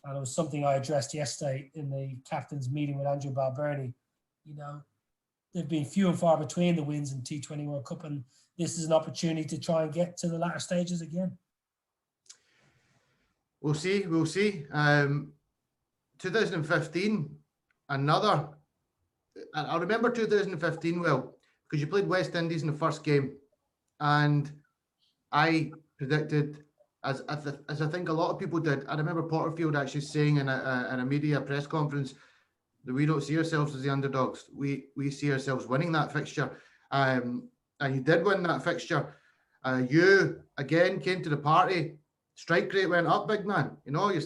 B: And it was something I addressed yesterday in the captain's meeting with Andrew Balbirnie. You know, there've been few and far between the wins in T20 World Cup, and this is an opportunity to try and get to the latter stages again.
A: We'll see. 2015, another. I remember 2015 well, because you played West Indies in the first game, and I predicted, as I think a lot of people did. I remember Porterfield actually saying in a media press conference that we don't see ourselves as the underdogs. We see ourselves winning that fixture. And you did win that fixture. You again came to the party. Strike rate went up, big man. You know, you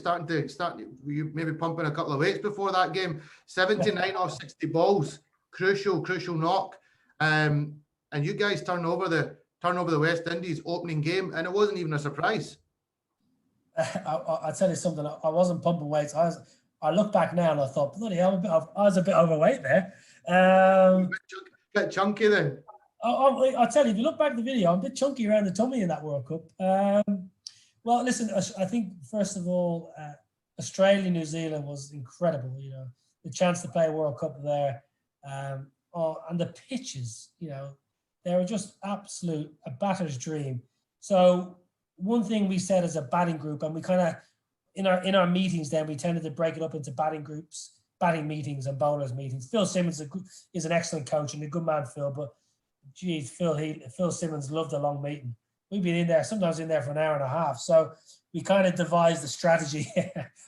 A: maybe pumping a couple of weights before that game. 79 off 60 balls. Crucial knock. And you guys turn over the West Indies opening game, and it wasn't even a surprise.
B: I'll tell you something. I wasn't pumping weights. I look back now and I thought, bloody hell, I was a bit overweight there.
A: Bit chunky then.
B: I'll tell you, if you look back at the video, I'm a bit chunky around the tummy in that World Cup. Well, listen, I think, first of all, Australia, New Zealand was incredible. You know, the chance to play a World Cup there. And the pitches, you know, they were just a batter's dream. So one thing we said as a batting group, and we kind of, in our meetings then, we tended to break it up into batting groups, batting meetings and bowlers meetings. Phil Simmons is an excellent coach and a good man, Phil, but geez, Phil Simmons loved a long meeting. We've been sometimes in there for an hour and a half. So we kind of devised a strategy.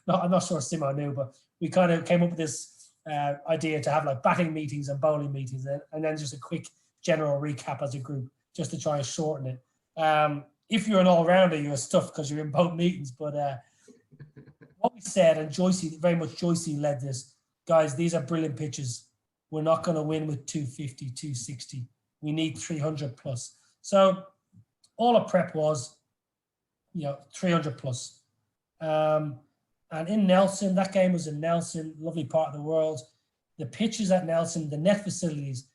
B: I'm not sure Simo knew, but we kind of came up with this idea to have like batting meetings and bowling meetings, and then just a quick general recap as a group, just to try and shorten it. If you're an all-rounder, you're stuffed because you're in both meetings. But what we said, and Joycey led this, guys, these are brilliant pitches. We're not going to win with 250, 260. We need 300 plus. So all our prep was, 300 plus. And in Nelson, that game was in Nelson, lovely part of the world. The pitches at Nelson, the net facilities,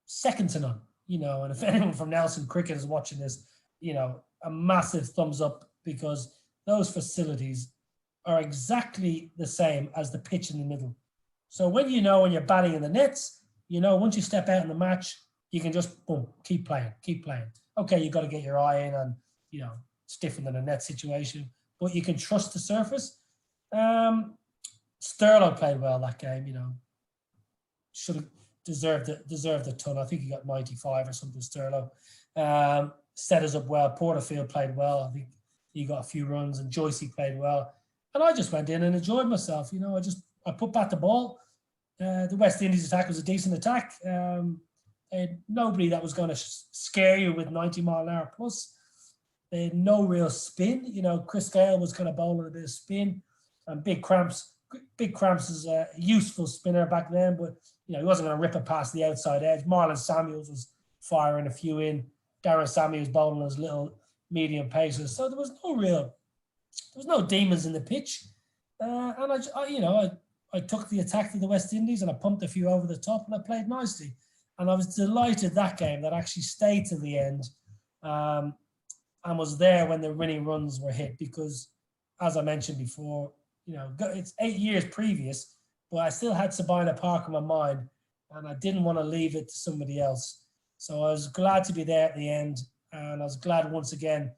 B: second to none. And if anyone from Nelson cricket is watching this, a massive thumbs up, because those facilities are exactly the same as the pitch in the middle. So when you're batting in the nets, once you step out in the match, you can just, boom, keep playing. Okay, you got to get your eye in and, it's different than a net situation, but you can trust the surface. Sterlo played well that game, should have deserved a ton. I think he got 95 or something, Sterlo. Set us up well. Porterfield played well. I think he got a few runs, and Joycey played well. And I just went in and enjoyed myself. I put back the ball. The West Indies attack was a decent attack. Nobody that was going to scare you with 90 mile an hour plus. They had no real spin. Chris Gale was kind of bowling a bit of spin. And Big Cramps is a useful spinner back then, but he wasn't going to rip it past the outside edge. Marlon Samuels was firing a few in. Darren Samuels bowling his little medium paces. So there was no demons in the pitch. And I took the attack to the West Indies and I pumped a few over the top and I played nicely. And I was delighted that game that actually stayed to the end and was there when the winning runs were hit, because, as I mentioned before, it's 8 years previous, but I still had Sabina Park in my mind and I didn't want to leave it to somebody else. So I was glad to be there at the end, and I was glad once again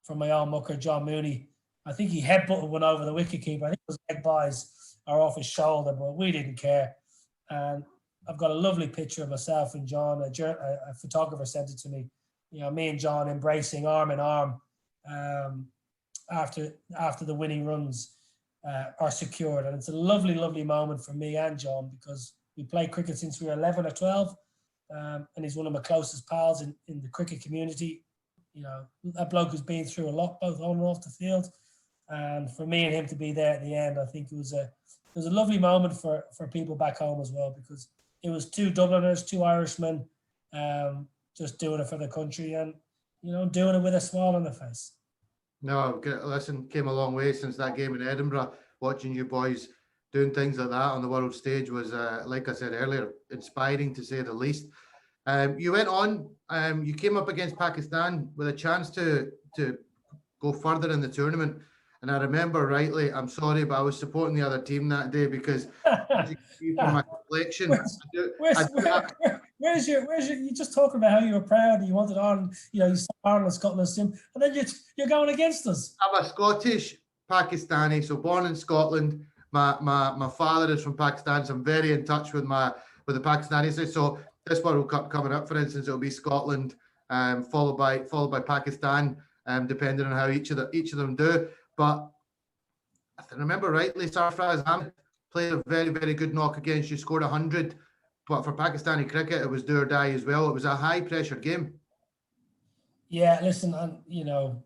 B: for my old mucker, John Mooney. I think he headbutted one over the wicketkeeper. I think it was leg buys or off his shoulder, but we didn't care. And I've got a lovely picture of myself and John. A photographer sent it to me. Me and John embracing arm in arm. after the winning runs are secured. And it's a lovely, lovely moment for me and John, because we played cricket since we were 11 or 12. And he's one of my closest pals in the cricket community. You know, that bloke has been through a lot, both on and off the field. And for me and him to be there at the end, I think it was a lovely moment for people back home as well, because it was two Dubliners, two Irishmen, just doing it for the country and, you know, doing it with a smile on their face.
A: No, listen, came a long way since that game in Edinburgh. Watching you boys doing things like that on the world stage was, like I said earlier, inspiring to say the least. You went on, you came up against Pakistan with a chance to go further in the tournament. And I remember rightly, I'm sorry, but I was supporting the other team that day because as you can see from my complexion,
B: where's your, you just talking about how you were proud and you wanted on, you know, you saw Ireland, Scotland, and then you're going against us.
A: I'm a Scottish Pakistani, so born in Scotland. My father is from Pakistan, so I'm very in touch with the Pakistanis. So this World Cup coming up, for instance, it'll be Scotland, followed by Pakistan, depending on how each of them do. But if I remember rightly, Sarfraz Ahmed played a very, very good knock against you, scored 100. But for Pakistani cricket, it was do or die as well. It was a high pressure game.
B: Yeah, listen, you know,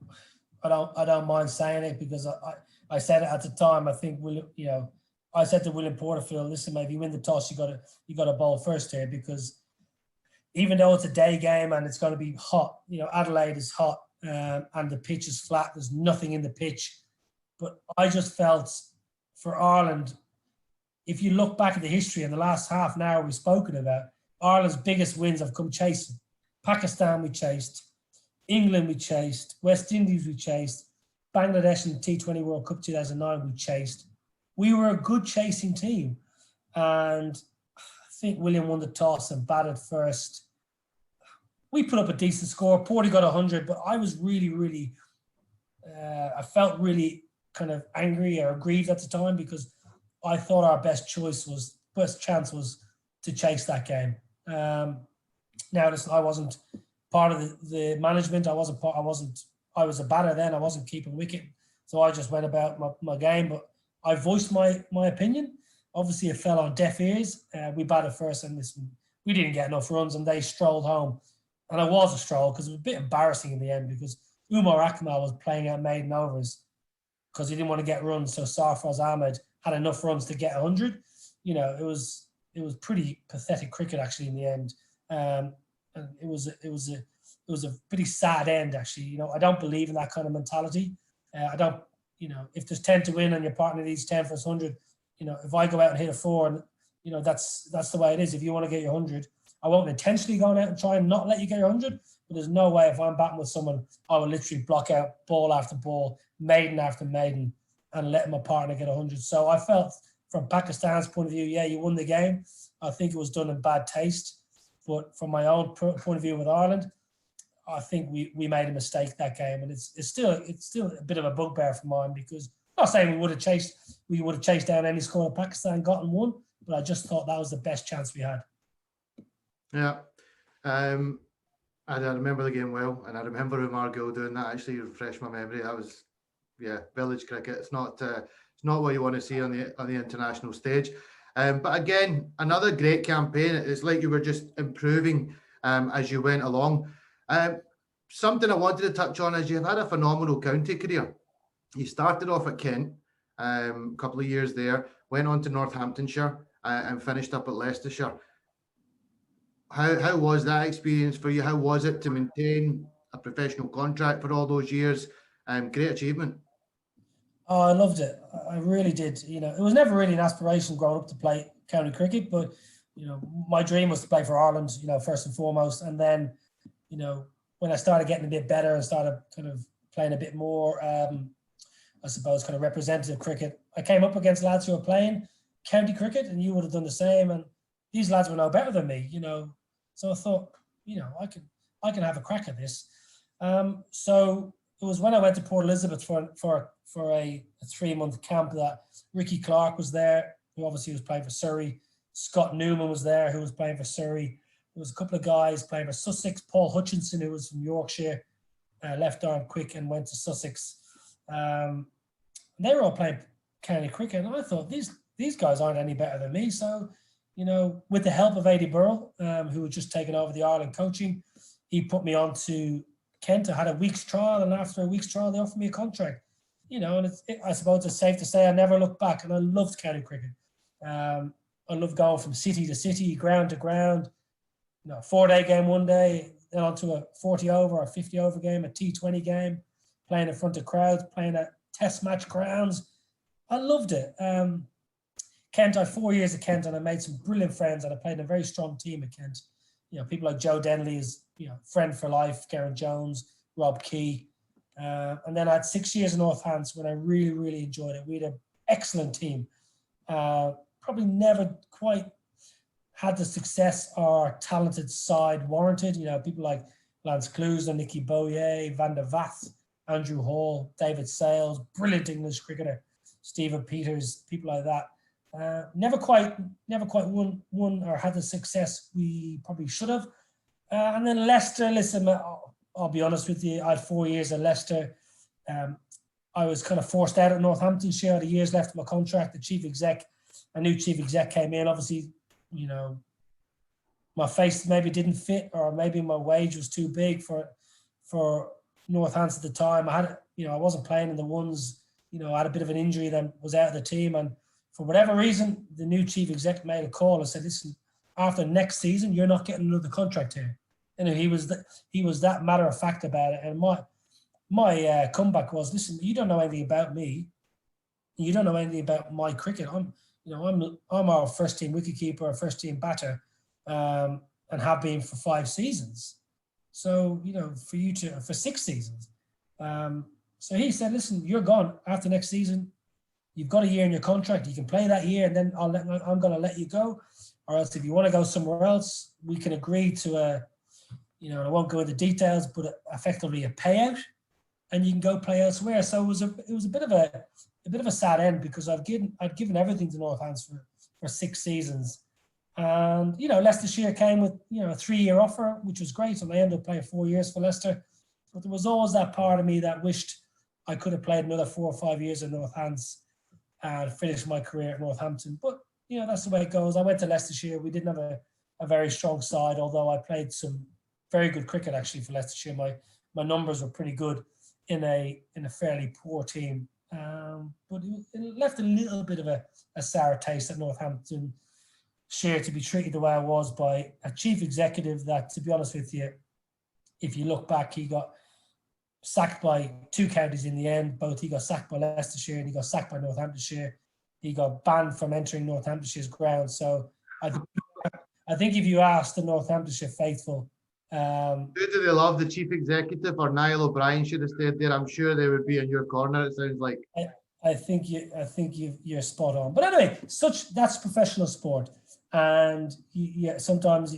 B: I don't mind saying it, because I said it at the time. I think I said to William Porterfield, listen, mate, if you win the toss, you got to bowl first here, because even though it's a day game and it's going to be hot, you know, Adelaide is hot and the pitch is flat. There's nothing in the pitch. But I just felt for Ireland, if you look back at the history in the last half an hour we've spoken about, Ireland's biggest wins have come chasing. Pakistan we chased, England we chased, West Indies we chased, Bangladesh in the T20 World Cup 2009 we chased. We were a good chasing team. And I think William won the toss and batted first. We put up a decent score. Porty got 100, but I was really, really, I felt really kind of angry or aggrieved at the time, because I thought our best chance was to chase that game. Now, listen, I wasn't part of the management. I was a batter then. I wasn't keeping wicket. So I just went about my game, but I voiced my opinion. Obviously, it fell on deaf ears. We batted first, and we didn't get enough runs, and they strolled home. And it was a stroll, because it was a bit embarrassing in the end, because Umar Akmal was playing out maiden overs because he didn't want to get runs. So Sarfraz Ahmed had enough runs to get 100. You know, it was pretty pathetic cricket actually in the end. And it was a pretty sad end actually. You know, I don't believe in that kind of mentality. I don't, you know, if there's 10 to win and your partner needs 10 for his 100, you know, if I go out and hit a 4, and you know, that's the way it is. If you want to get your 100, I won't intentionally go out and try and not let you get your 100, but there's no way if I'm batting with someone, I will literally block out ball after ball, maiden after maiden, and let my partner get 100. So I felt from Pakistan's point of view, yeah, you won the game. I think it was done in bad taste. But from my own point of view with Ireland, I think we made a mistake that game. And it's still a bit of a bugbear for mine, because I'm not saying we would have chased down any score in Pakistan, got and won, but I just thought that was the best chance we had.
A: Yeah. And I remember the game well, and I remember Umar Gill doing that. Actually, refresh my memory. That was, village cricket. It's not what you want to see on the international stage. But again, another great campaign. It's like you were just improving as you went along. Something I wanted to touch on is you've had a phenomenal county career. You started off at Kent, a couple of years there, went on to Northamptonshire and finished up at Leicestershire. How was that experience for you? How was it to maintain a professional contract for all those years? Great achievement.
B: Oh, I loved it. I really did. You know, it was never really an aspiration growing up to play county cricket, but, you know, my dream was to play for Ireland, you know, first and foremost. And then, you know, when I started getting a bit better and started kind of playing a bit more, I suppose, kind of representative cricket, I came up against lads who were playing county cricket, and you would have done the same. And these lads were no better than me, you know. So I thought, you know, I can have a crack at this. So it was when I went to Port Elizabeth for a 3-month camp that Ricky Clark was there, who obviously was playing for Surrey. Scott Newman was there, who was playing for Surrey. There was a couple of guys playing for Sussex. Paul Hutchinson, who was from Yorkshire, left arm quick and went to Sussex. They were all playing county cricket, and I thought these guys aren't any better than me. So, with the help of Aidy Burrell, who had just taken over the Ireland coaching, he put me on to Kent. I had a week's trial, and after a week's trial, they offered me a contract. And I suppose it's safe to say I never looked back, and I loved county cricket. I loved going from city to city, ground to ground. 4-day game one day, then onto a 40 over or 50 over game, a T20 game, playing in front of crowds, playing at test match grounds. I loved it. Kent, I had 4 years at Kent, and I made some brilliant friends, and I played in a very strong team at Kent. People like Joe Denley is, friend for life, Geraint Jones, Rob Key. And then I had 6 years in Northants when I really, really enjoyed it. We had an excellent team. Probably never quite had the success our talented side warranted. People like Lance Kluser, Nicky Boyer, Van der Vath, Andrew Hall, David Sales, brilliant English cricketer, Stephen Peters, people like that. Never quite won or had the success we probably should have. And then Leicester, listen, I'll be honest with you, I had 4 years at Leicester. I was kind of forced out at Northamptonshire. I had a year's left of my contract. A new chief exec came in. Obviously, my face maybe didn't fit, or maybe my wage was too big for Northants at the time. I wasn't playing in the ones. I had a bit of an injury, then was out of the team, and for whatever reason, the new chief exec made a call and said, "Listen, after next season, you're not getting another contract here." He was that matter of fact about it. And my comeback was, "Listen, you don't know anything about me. You don't know anything about my cricket. I'm our first team wicketkeeper, our first team batter, and have been for 5 seasons. So for 6 seasons." So he said, "Listen, you're gone after next season. You've got a year in your contract. You can play that year, and then I'm going to let you go. Or else, if you want to go somewhere else, we can agree to I won't go into details, but effectively a payout, and you can go play elsewhere." So it was a bit of a sad end, because I'd given everything to Northants for 6 seasons, and Leicestershire came with a 3-year offer, which was great, and I ended up playing 4 years for Leicester. But there was always that part of me that wished I could have played another 4 or 5 years at Northants and finished my career at Northampton. But that's the way it goes. I went to Leicestershire. We didn't have a very strong side, although I played some very good cricket actually for Leicestershire. My numbers were pretty good in a fairly poor team. But it left a little bit of a sour taste at Northamptonshire to be treated the way I was by a chief executive that, to be honest with you, if you look back, he got sacked by 2 counties in the end. Both he got sacked by Leicestershire and he got sacked by Northamptonshire. He got banned from entering Northamptonshire's grounds. So I think if you ask the Northamptonshire faithful,
A: who do they love, the chief executive or Niall Obrien should have stayed there? I'm sure they would be in your corner. It sounds like.
B: I think you're spot on. But anyway, that's professional sport, and sometimes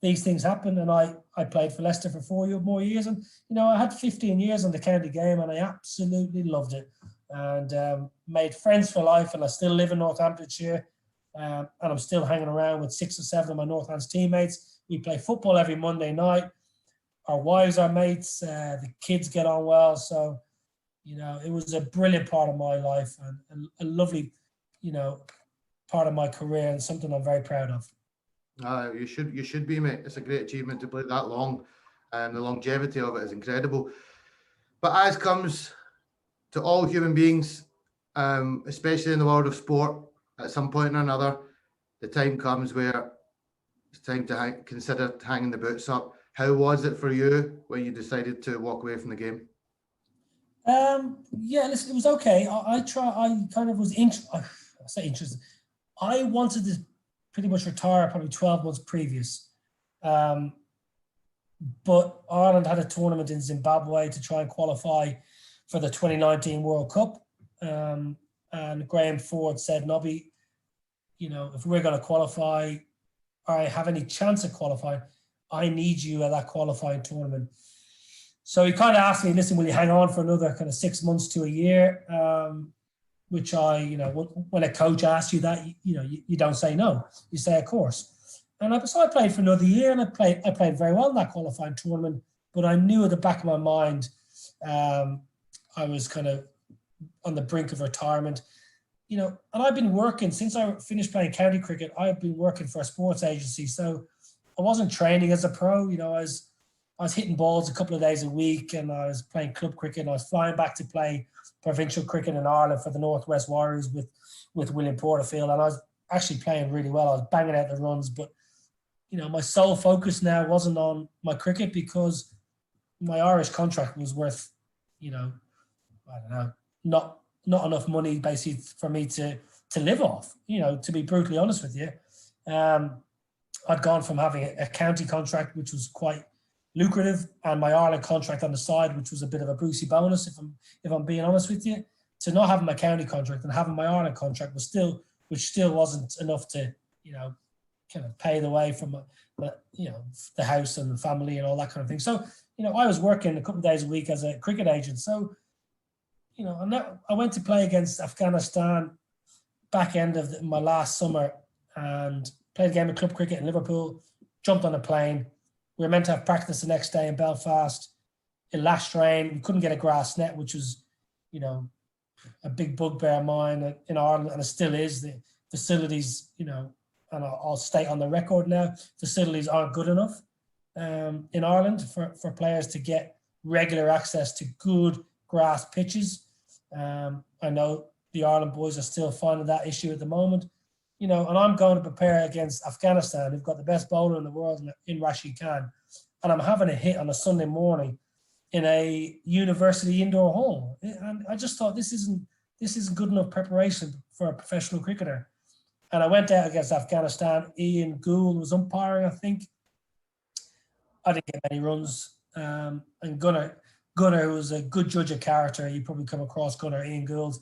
B: these things happen. And I played for Leicester for 4 more years, and I had 15 years on the county game, and I absolutely loved it, and made friends for life. And I still live in Northamptonshire, and I'm still hanging around with 6 or 7 of my Northants teammates. We play football every Monday night. Our wives are mates. The kids get on well. So, it was a brilliant part of my life, and a lovely, part of my career, and something I'm very proud of.
A: You should be, mate. It's a great achievement to play that long, and the longevity of it is incredible. But as comes to all human beings, especially in the world of sport, at some point or another, the time comes where it's time to consider hanging the boots up. How was it for you when you decided to walk away from the game?
B: Listen, it was okay. I kind of was interested. I wanted to pretty much retire probably 12 months previous. But Ireland had a tournament in Zimbabwe to try and qualify for the 2019 World Cup. And Graham Ford said, "Nobby, if we're going to qualify, or I have any chance of qualifying, I need you at that qualifying tournament." So he kind of asked me, "Listen, will you hang on for another kind of 6 months to a year?" Which when a coach asks you that, you don't say no. You say, "Of course." And so I played for another year, and I played very well in that qualifying tournament. But I knew at the back of my mind, I was kind of on the brink of retirement. And I've been working since I finished playing county cricket. I've been working for a sports agency, so I wasn't training as a pro. I was hitting balls a couple of days a week, and I was playing club cricket. And I was flying back to play provincial cricket in Ireland for the Northwest Warriors with William Porterfield, and I was actually playing really well. I was banging out the runs, but my sole focus now wasn't on my cricket because my Irish contract was worth, I don't know, not enough money basically for me to live off. To be brutally honest with you, I'd gone from having a county contract, which was quite lucrative, and my Ireland contract on the side, which was a bit of a Brucey bonus, if I'm being honest with you, to not having my county contract and having my Ireland contract which still wasn't enough to, kind of pay the way from the house and the family and all that kind of thing. So, I was working a couple of days a week as a cricket agent. So, and I went to play against Afghanistan back end of my last summer and played a game of club cricket in Liverpool, jumped on a plane. We were meant to have practice the next day in Belfast. It lashed rain. We couldn't get a grass net, which was, a big bugbear of mine in Ireland, and it still is. The facilities, and I'll state on the record now, facilities aren't good enough in Ireland for players to get regular access to good grass pitches. I know the Ireland boys are still finding that issue at the moment. And I'm going to prepare against Afghanistan, who've got the best bowler in the world in Rashid Khan. And I'm having a hit on a Sunday morning in a university indoor hall. And I just thought this isn't good enough preparation for a professional cricketer. And I went out against Afghanistan. Ian Gould was umpiring, I think. I didn't get many runs. And Gunnar was a good judge of character. You probably come across Gunnar, Ian Gould.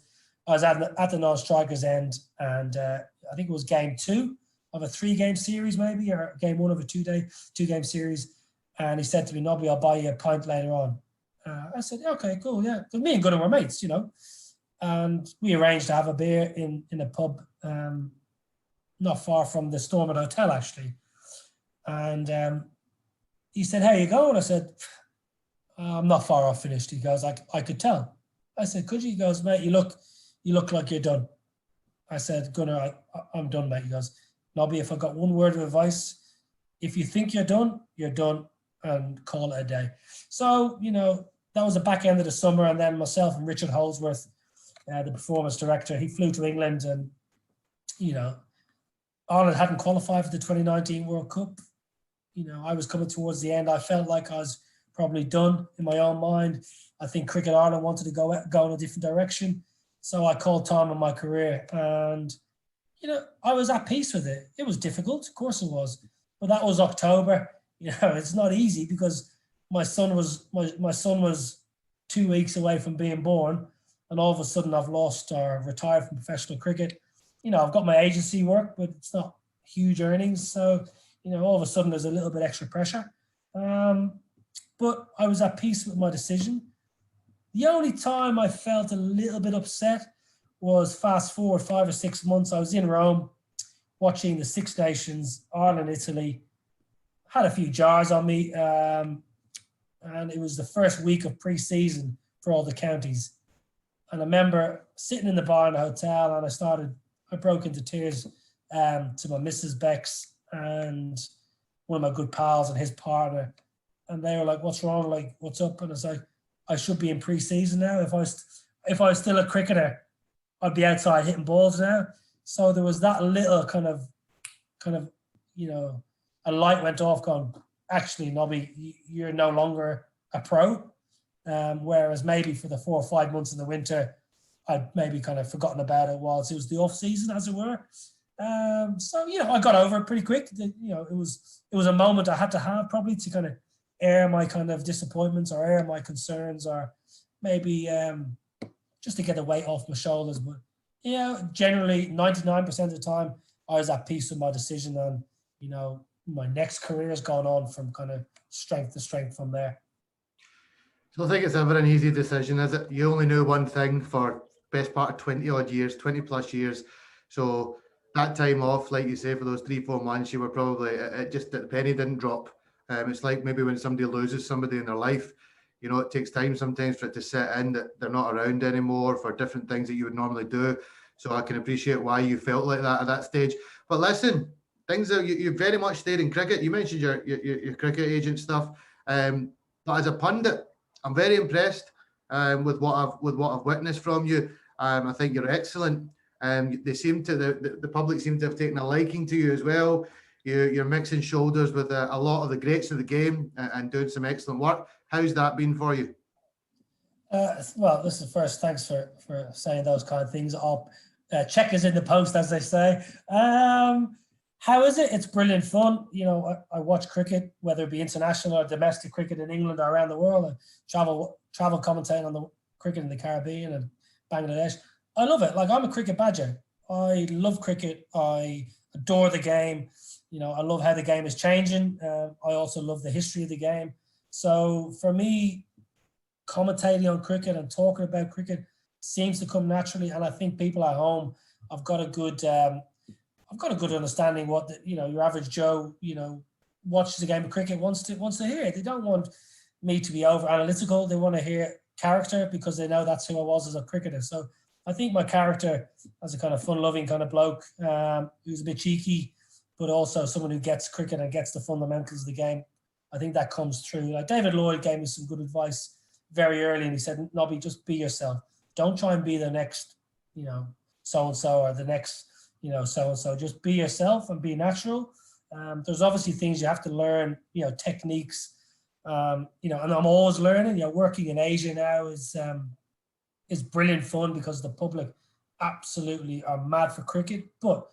B: I was at the non-strikers end, and I think it was game 2 of a 3-game series, maybe, or game 1 of a 2-game series. And he said to me, "Nobby, I'll buy you a pint later on." I said, "Okay, cool, yeah." Because me and Gunnar were mates, and we arranged to have a beer in a pub not far from the Stormont Hotel, actually. And he said, "How you going?" I said, "I'm not far off finished." He goes, I could tell. I said, "Could you?" He goes, "Mate, you look like you're done." I said, "Gunnar, I'm done, mate." He goes, "Nobby, if I got one word of advice, if you think you're done, and call it a day." So, that was the back end of the summer. And then myself and Richard Holdsworth, the performance director, he flew to England, and, Ireland hadn't qualified for the 2019 World Cup. I was coming towards the end. I felt like I was probably done in my own mind. I think Cricket Ireland wanted to go in a different direction. So I called time on my career, and, I was at peace with it. It was difficult, of course it was, but that was October. It's not easy because my son was 2 weeks away from being born, and all of a sudden I've lost or retired from professional cricket. I've got my agency work, but it's not huge earnings. So, all of a sudden there's a little bit extra pressure. But I was at peace with my decision. The only time I felt a little bit upset was fast forward 5 or 6 months. I was in Rome watching the Six Nations, Ireland, Italy. Had a few jars on me. And it was the first week of pre-season for all the counties. And I remember sitting in the bar in the hotel, and I broke into tears to my Mrs. Bex and one of my good pals and his partner. And they were like, "What's wrong? Like, what's up?" And I was like, "I should be in pre-season now. If I was still a cricketer, I'd be outside hitting balls now." So there was that little kind of, a light went off going, actually, Nobby, you're no longer a pro. Whereas maybe for the 4 or 5 months in the winter, I'd maybe kind of forgotten about it whilst it was the off season, as it were. So, I got over it pretty quick. It was a moment I had to have probably to kind of air my kind of disappointments or air my concerns, or maybe just to get the weight off my shoulders. But, generally 99% of the time I was at peace with my decision, and, my next career has gone on from kind of strength to strength from there.
A: I don't think it's ever an easy decision, is it? You only knew one thing for best part of 20 odd years, 20 plus years. So that time off, like you say, for those 3-4 months, you were probably, the penny didn't drop. It's like maybe when somebody loses somebody in their life, you know, it takes time sometimes for it to set in that they're not around anymore for different things that you would normally do. So I can appreciate why you felt like that at that stage. But listen, things that you very much stayed in cricket. You mentioned your cricket agent stuff, but as a pundit, I'm very impressed with what I've witnessed from you. I think you're excellent. They seem to the public seem to have taken a liking to you as well. You're mixing shoulders with a lot of the greats of the game and doing some excellent work. How's that been for you?
B: Well, listen, first, thanks for saying those kind of things. I'll check us in the post, as they say. How is it? It's brilliant fun. You know, I watch cricket, whether it be international or domestic cricket in England or around the world. I travel commentating on the cricket in the Caribbean and Bangladesh. I love it. Like, I'm a cricket badger. I love cricket. I adore the game. You know, I love how the game is changing. I also love the history of the game. So for me, commentating on cricket and talking about cricket seems to come naturally, and I think people at home, I've got a good understanding what your average Joe, watches a game of cricket wants to hear. They don't want me to be over analytical. They want to hear character because they know that's who I was as a cricketer. So I think my character as a kind of fun-loving kind of bloke who's a bit cheeky, but also someone who gets cricket and gets the fundamentals of the game, I think that comes through. Like David Lloyd gave me some good advice very early, and he said, "Nobby, just be yourself. Don't try and be the next, so-and-so or the next, so-and-so. Just be yourself and be natural." There's obviously things you have to learn, techniques, and I'm always learning. Working in Asia now is brilliant fun because the public absolutely are mad for cricket. But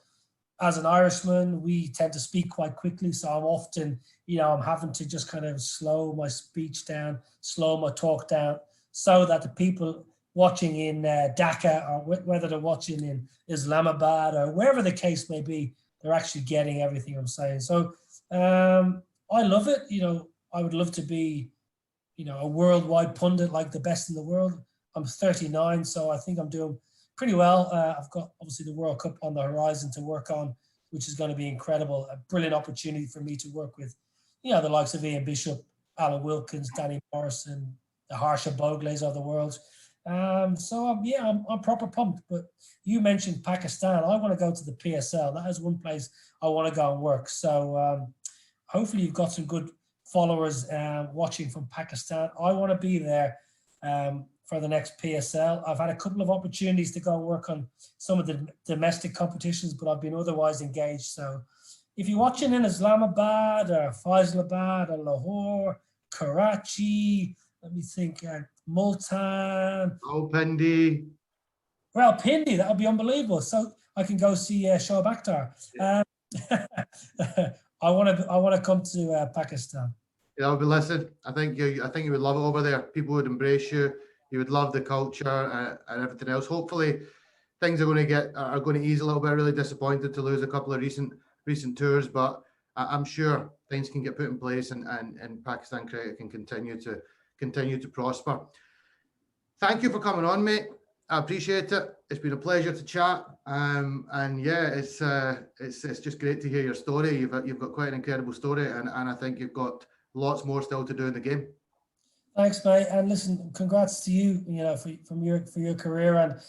B: as an Irishman, we tend to speak quite quickly. So I'm often, I'm having to just kind of slow my speech down, slow my talk down, so that the people watching in Dhaka or whether they're watching in Islamabad or wherever the case may be, they're actually getting everything I'm saying. So I love it. I would love to be, a worldwide pundit like the best in the world. I'm 39, so I think I'm doing pretty well. I've got obviously the World Cup on the horizon to work on, which is going to be incredible. A brilliant opportunity for me to work with, the likes of Ian Bishop, Alan Wilkins, Danny Morrison, the Harsha Bogles of the world. I'm proper pumped. But you mentioned Pakistan. I want to go to the PSL. That is one place I want to go and work. So hopefully you've got some good followers watching from Pakistan. I want to be there for the next PSL. I've had a couple of opportunities to go and work on some of the domestic competitions, but I've been otherwise engaged. So if you're watching in Islamabad or Faisalabad or Lahore, Karachi, let me think, Multan.
A: Oh, Pindi.
B: Well, Pindi, that would be unbelievable. So I can go see Shoaib Akhtar. Yeah. I want to come to Pakistan.
A: But listen, I think you would love it over there. People would embrace you. You would love the culture and everything else. Hopefully, things are going to ease a little bit. Really disappointed to lose a couple of recent tours, but I'm sure things can get put in place and Pakistan cricket can continue to prosper. Thank you for coming on, mate. I appreciate it. It's been a pleasure to chat. And yeah, it's just great to hear your story. You've got quite an incredible story, and I think you've got lots more still to do in the game.
B: Thanks, mate. And listen, congrats to you, for your career, and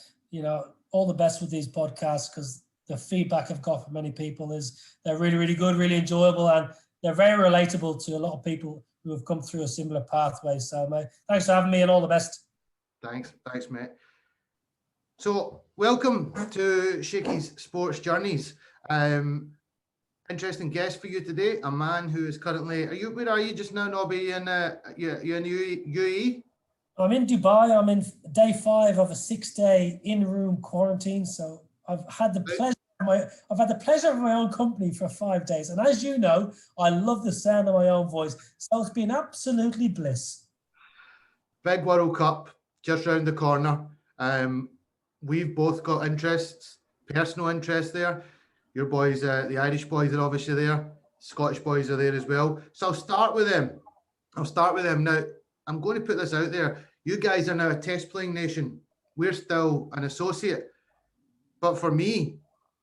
B: all the best with these podcasts, because the feedback I've got from many people is they're really, really good, really enjoyable, and they're very relatable to a lot of people who have come through a similar pathway. So, mate, thanks for having me, and all the best.
A: Thanks, mate. So, welcome to Shakey's Sports Journeys. Interesting guest for you today, a man who is currently, where are you just now, Nobby? You're in UAE?
B: I'm in Dubai. I'm in day 5 of a 6-day in-room quarantine. So I've had the pleasure of my own company for 5 days. And as you know, I love the sound of my own voice. So it's been absolutely bliss.
A: Big World Cup just round the corner. We've both got personal interests there. Your boys, the Irish boys are obviously there. Scottish boys are there as well. So I'll start with them. Now, I'm going to put this out there. You guys are now a test playing nation. We're still an associate. But for me,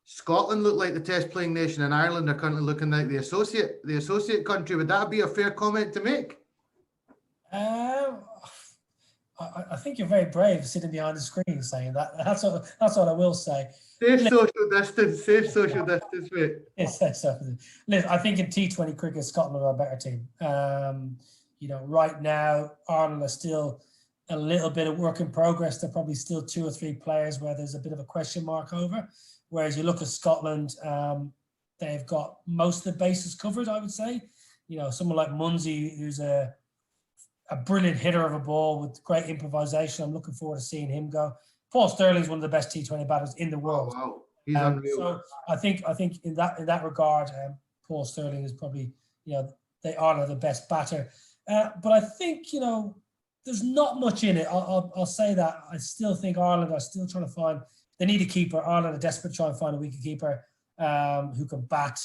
A: Scotland look like the test playing nation, and Ireland are currently looking like the associate country. Would that be a fair comment to make?
B: Um, I think you're very brave sitting behind the screen saying that. That's what I will say.
A: Safe social distance, mate.
B: Yes, that's something. Listen, I think in T20 cricket, Scotland are a better team. Right now, Ireland are still a little bit of work in progress. They're probably still 2 or 3 players where there's a bit of a question mark over. Whereas you look at Scotland, they've got most of the bases covered, I would say. Someone like Munsey, who's a brilliant hitter of a ball with great improvisation. I'm looking forward to seeing him go. Paul Sterling's one of the best T20 batters in the world.
A: Oh, wow. He's unreal.
B: So I think in that regard, Paul Sterling is probably, they are the best batter. But I think, there's not much in it. I'll say that. I still think Ireland are still trying to find, they need a keeper. Ireland are desperate to try and find a wicket keeper who can bat.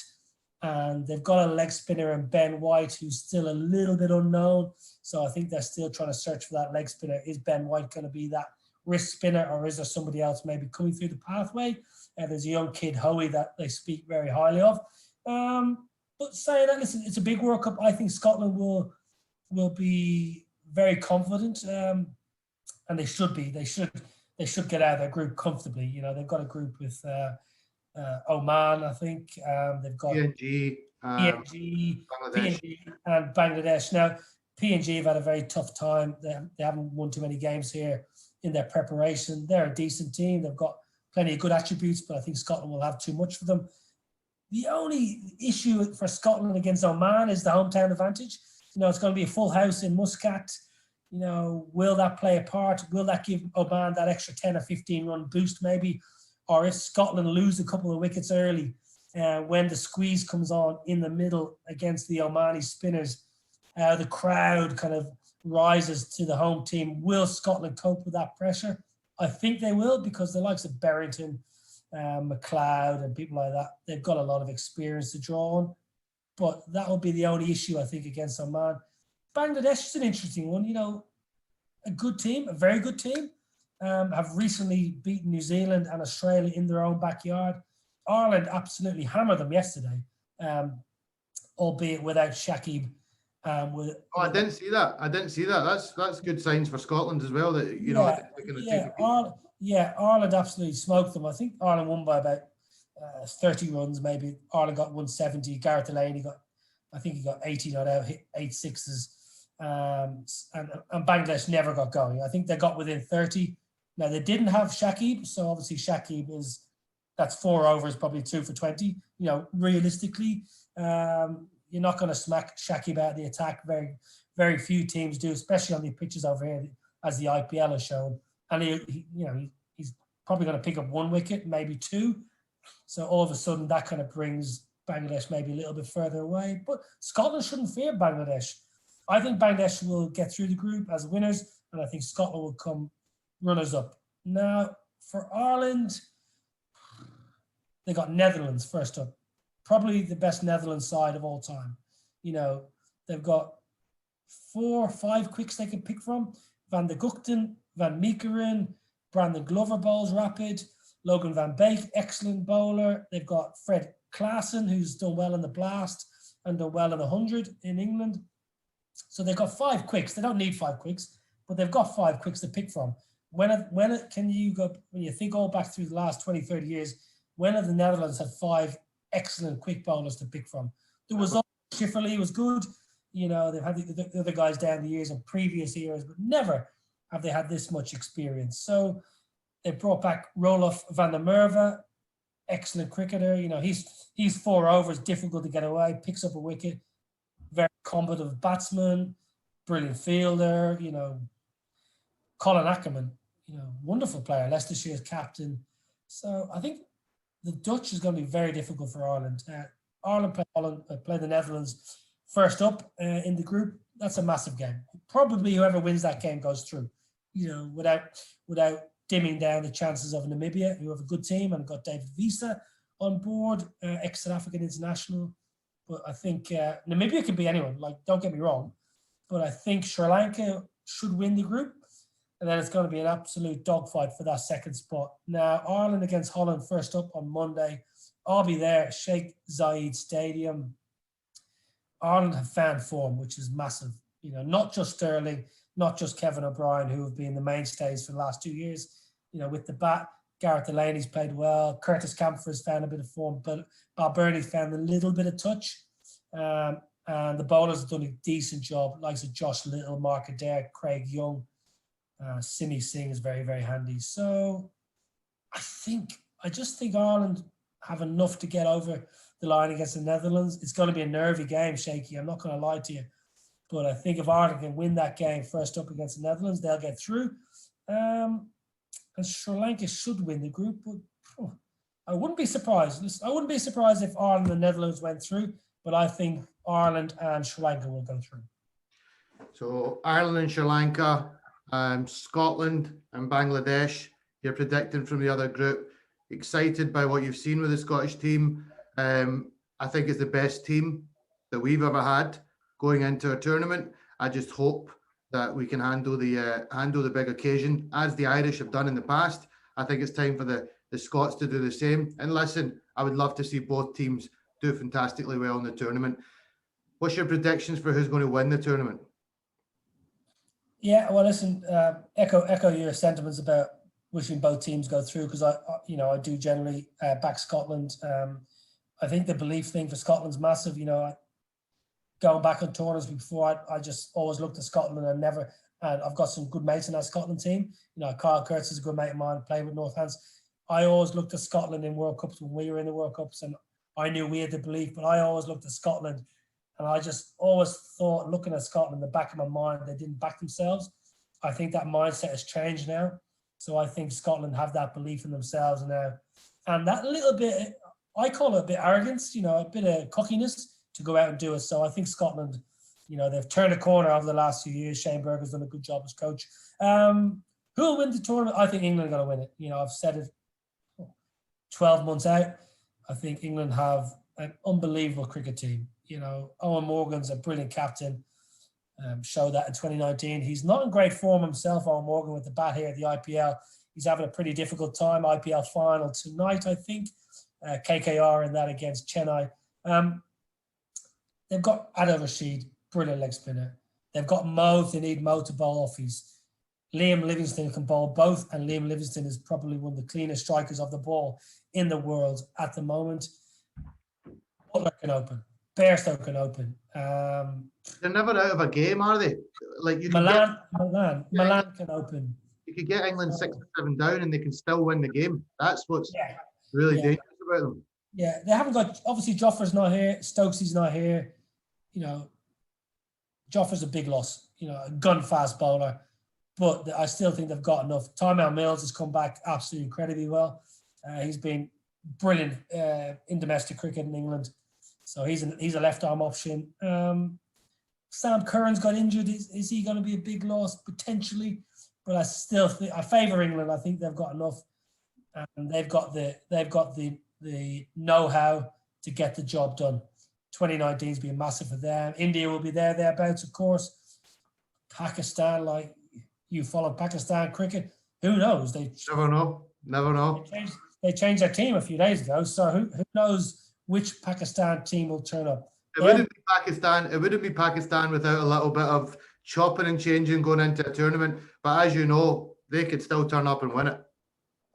B: And they've got a leg spinner in Ben White, who's still a little bit unknown. So I think they're still trying to search for that leg spinner. Is Ben White going to be that wrist spinner, or is there somebody else maybe coming through the pathway? There's a young kid, Hoey, that they speak very highly of. But saying that, listen, it's a big World Cup. I think Scotland will be very confident, and they should be. They should get out of their group comfortably. They've got a group with Oman, I think. They've got PNG, and Bangladesh. Now, PNG have had a very tough time. They haven't won too many games here in their preparation. They're a decent team. They've got plenty of good attributes, but I think Scotland will have too much for them. The only issue for Scotland against Oman is the hometown advantage. It's going to be a full house in Muscat. Will that play a part? Will that give Oman that extra 10 or 15 run boost maybe? Or if Scotland lose a couple of wickets early, when the squeeze comes on in the middle against the Omani spinners, the crowd kind of rises to the home team. Will Scotland cope with that pressure? I think they will, because the likes of Berrington, McLeod and people like that, they've got a lot of experience to draw on. But that will be the only issue, I think, against Oman. Bangladesh is an interesting one. A good team, a very good team, have recently beaten New Zealand and Australia in their own backyard. Ireland absolutely hammered them yesterday, albeit without Shakib.
A: I didn't see that. That's good signs for Scotland as well. That
B: Ireland absolutely smoked them. I think Ireland won by about 30 runs, maybe. Ireland got 170. Gareth Delaney got 80 not out, hit 8 sixes, and Bangladesh never got going. I think they got within 30. Now they didn't have Shakib, so obviously Shakib that's 4 overs, probably 2 for 20. Realistically. You're not going to smack Shakib out of the attack. Very, very few teams do, especially on the pitches over here, as the IPL has shown. And he's probably going to pick up 1 wicket, maybe 2. So all of a sudden, that kind of brings Bangladesh maybe a little bit further away. But Scotland shouldn't fear Bangladesh. I think Bangladesh will get through the group as winners, and I think Scotland will come runners-up. Now, for Ireland, they got Netherlands first up. Probably the best Netherlands side of all time. They've got 4 or 5 quicks they can pick from. Van der Gugten, Van Meekeren, Brandon Glover bowls rapid. Logan van Beek, excellent bowler. They've got Fred Klaassen, who's done well in the Blast and done well in the 100 in England. So they've got 5 quicks. They don't need 5 quicks, but they've got 5 quicks to pick from. When you think all back through the last 20, 30 years, when have the Netherlands had 5 excellent quick bowlers to pick from? There was Schifferly was good. They've had the other guys down the years in previous years, but never have they had this much experience. So they brought back Roloff van der Merwe, excellent cricketer. He's 4 overs, difficult to get away, picks up a wicket, very combative batsman, brilliant fielder. Colin Ackerman, wonderful player, Leicestershire's captain. So I think the Dutch is going to be very difficult for Ireland. Ireland play the Netherlands first up in the group. That's a massive game. Probably whoever wins that game goes through. Without dimming down the chances of Namibia, who have a good team and got David Visa on board, ex-South African international. But I think Namibia could be anyone. Don't get me wrong, but I think Sri Lanka should win the group. And then it's going to be an absolute dogfight for that second spot. Now, Ireland against Holland first up on Monday. I'll be there, Sheikh Zayed Stadium. Ireland have found form, which is massive. not just Sterling, not just Kevin O'Brien, who have been the mainstays for the last 2 years. With the bat, Gareth Delaney's played well. Curtis Camphor's found a bit of form, but Bob Burney's found a little bit of touch. And the bowlers have done a decent job, like Josh Little, Mark Adair, Craig Young. Simi Singh is very, very handy. So I just think Ireland have enough to get over the line against the Netherlands. It's going to be a nervy game, Shaky. I'm not going to lie to you. But I think if Ireland can win that game first up against the Netherlands, they'll get through. And Sri Lanka should win the group. But I wouldn't be surprised. I wouldn't be surprised if Ireland and the Netherlands went through. But I think Ireland and Sri Lanka will go through.
A: So Ireland and Sri Lanka, Scotland and Bangladesh, you're predicting from the other group. Excited by what you've seen with the Scottish team. I think it's the best team that we've ever had going into a tournament. I just hope that we can handle the big occasion as the Irish have done in the past. I think it's time for the Scots to do the same. And listen, I would love to see both teams do fantastically well in the tournament. What's your predictions for who's going to win the tournament?
B: Yeah, well, listen, echo your sentiments about wishing both teams go through, because I do generally back Scotland. I think the belief thing for Scotland's massive. Going back on tournaments before, I just always looked at Scotland and I've got some good mates in that Scotland team. Kyle Kurtz is a good mate of mine, played with Northants. I always looked at Scotland in World Cups when we were in the World Cups, and I knew we had the belief, but I always looked at Scotland and I just always thought, looking at Scotland in the back of my mind, they didn't back themselves. I think that mindset has changed now. So I think Scotland have that belief in themselves now. And that little bit, I call it a bit arrogance, a bit of cockiness to go out and do it. So I think Scotland, they've turned a corner over the last few years. Shane Berger's done a good job as coach. Who will win the tournament? I think England are going to win it. I've said it 12 months out. I think England have an unbelievable cricket team. Owen Morgan's a brilliant captain. Showed that in 2019. He's not in great form himself, Owen Morgan, with the bat here at the IPL. He's having a pretty difficult time. IPL final tonight, I think. KKR in that against Chennai. They've got Adil Rashid, brilliant leg spinner. They've got Mo. They need Mo to bowl offies. Liam Livingstone can bowl both, and Liam Livingstone is probably one of the cleanest strikers of the ball in the world at the moment. Butler can open. Bairstow can open.
A: They're never out of a game, are they? Like
B: Milan can open.
A: You could get England 6 or 7 down and they can still win the game. That's what's really dangerous about them.
B: Yeah, they haven't got, obviously Jofra's not here, Stokesy's not here. Jofra's a big loss, a gun fast bowler. But I still think they've got enough. Tyrmel Mills has come back absolutely incredibly well. He's been brilliant in domestic cricket in England. So he's a left arm option. Sam Curran's got injured. Is he going to be a big loss? Potentially. But I still think I favour England. I think they've got enough. And they've got the know-how to get the job done. 2019's been massive for them. India will be thereabouts, of course. Pakistan, like you follow Pakistan cricket, who knows? They
A: never know.
B: They changed their team a few days ago, so who knows which Pakistan team will turn up?
A: It wouldn't be Pakistan without a little bit of chopping and changing going into a tournament. But as you know, they could still turn up and win it.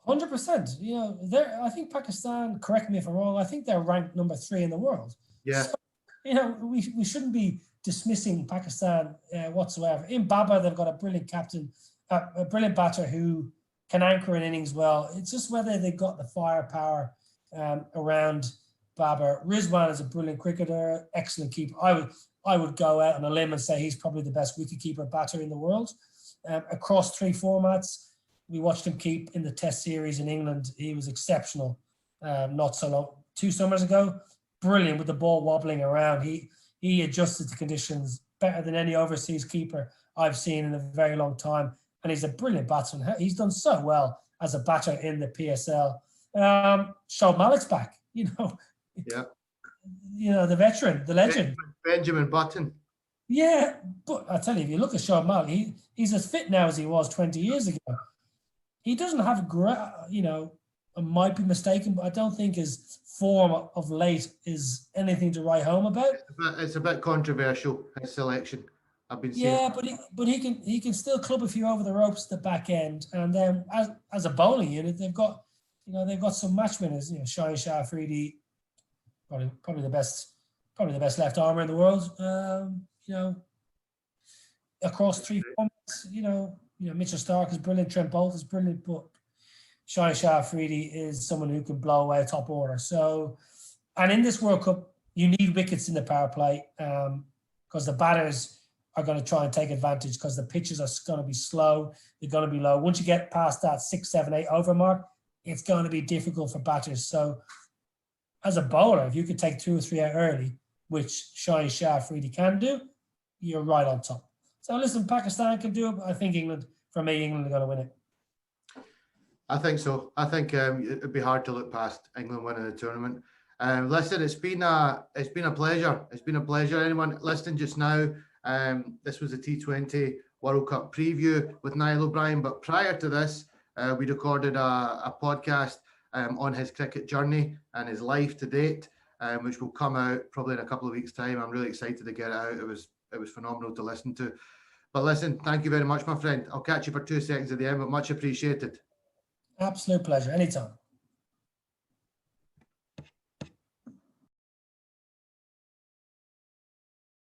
B: 100%. I think Pakistan, correct me if I'm wrong, I think they're ranked number 3 in the world.
A: Yeah.
B: So, we shouldn't be dismissing Pakistan whatsoever. In Baba, they've got a brilliant captain, a brilliant batter who can anchor an innings well. It's just whether they've got the firepower around Babar. Rizwan is a brilliant cricketer, excellent keeper. I would go out on a limb and say he's probably the best wicketkeeper batter in the world. Across 3 formats, we watched him keep in the Test series in England. He was exceptional. Not so long, 2 summers ago, brilliant with the ball wobbling around. He adjusted to conditions better than any overseas keeper I've seen in a very long time, and he's a brilliant batsman. He's done so well as a batter in the PSL. Shoaib Malik's back.
A: Yeah.
B: The veteran, the legend.
A: Benjamin Button.
B: Yeah, but I tell you, if you look at Shoaib Malik, he's as fit now as he was 20 years ago. He doesn't have a great, I might be mistaken, but I don't think his form of late is anything to write home about.
A: It's a bit controversial, his selection. I've been seeing.
B: Yeah, but he can still club a few over the ropes at the back end, and then as a bowling unit, they've got some match winners. Shine Shah Afridi, probably the best left armour in the world. Across three formats, Mitchell Stark is brilliant, Trent Bolt is brilliant, but Shine Shah Afridi is someone who can blow away a top order. So, and in this World Cup, you need wickets in the power play because the batters are going to try and take advantage because the pitches are going to be slow. They're going to be low. Once you get past that 6, 7, 8 over mark, it's going to be difficult for batters. So, as a bowler, if you could take 2 or 3 out early, which Shine Shah Afridi can do, you're right on top. So listen, Pakistan can do it, but I think England are going to win it.
A: I think so. I think it'd be hard to look past England winning the tournament. Listen, it's been a pleasure. It's been a pleasure. Anyone listening just now, this was a T20 World Cup preview with Niall Obrien. But prior to this, we recorded a podcast on his cricket journey and his life to date, which will come out probably in a couple of weeks' time. I'm really excited to get it out. It was phenomenal to listen to. But listen, thank you very much, my friend. I'll catch you for 2 seconds at the end, but much appreciated.
B: Absolute pleasure. Anytime.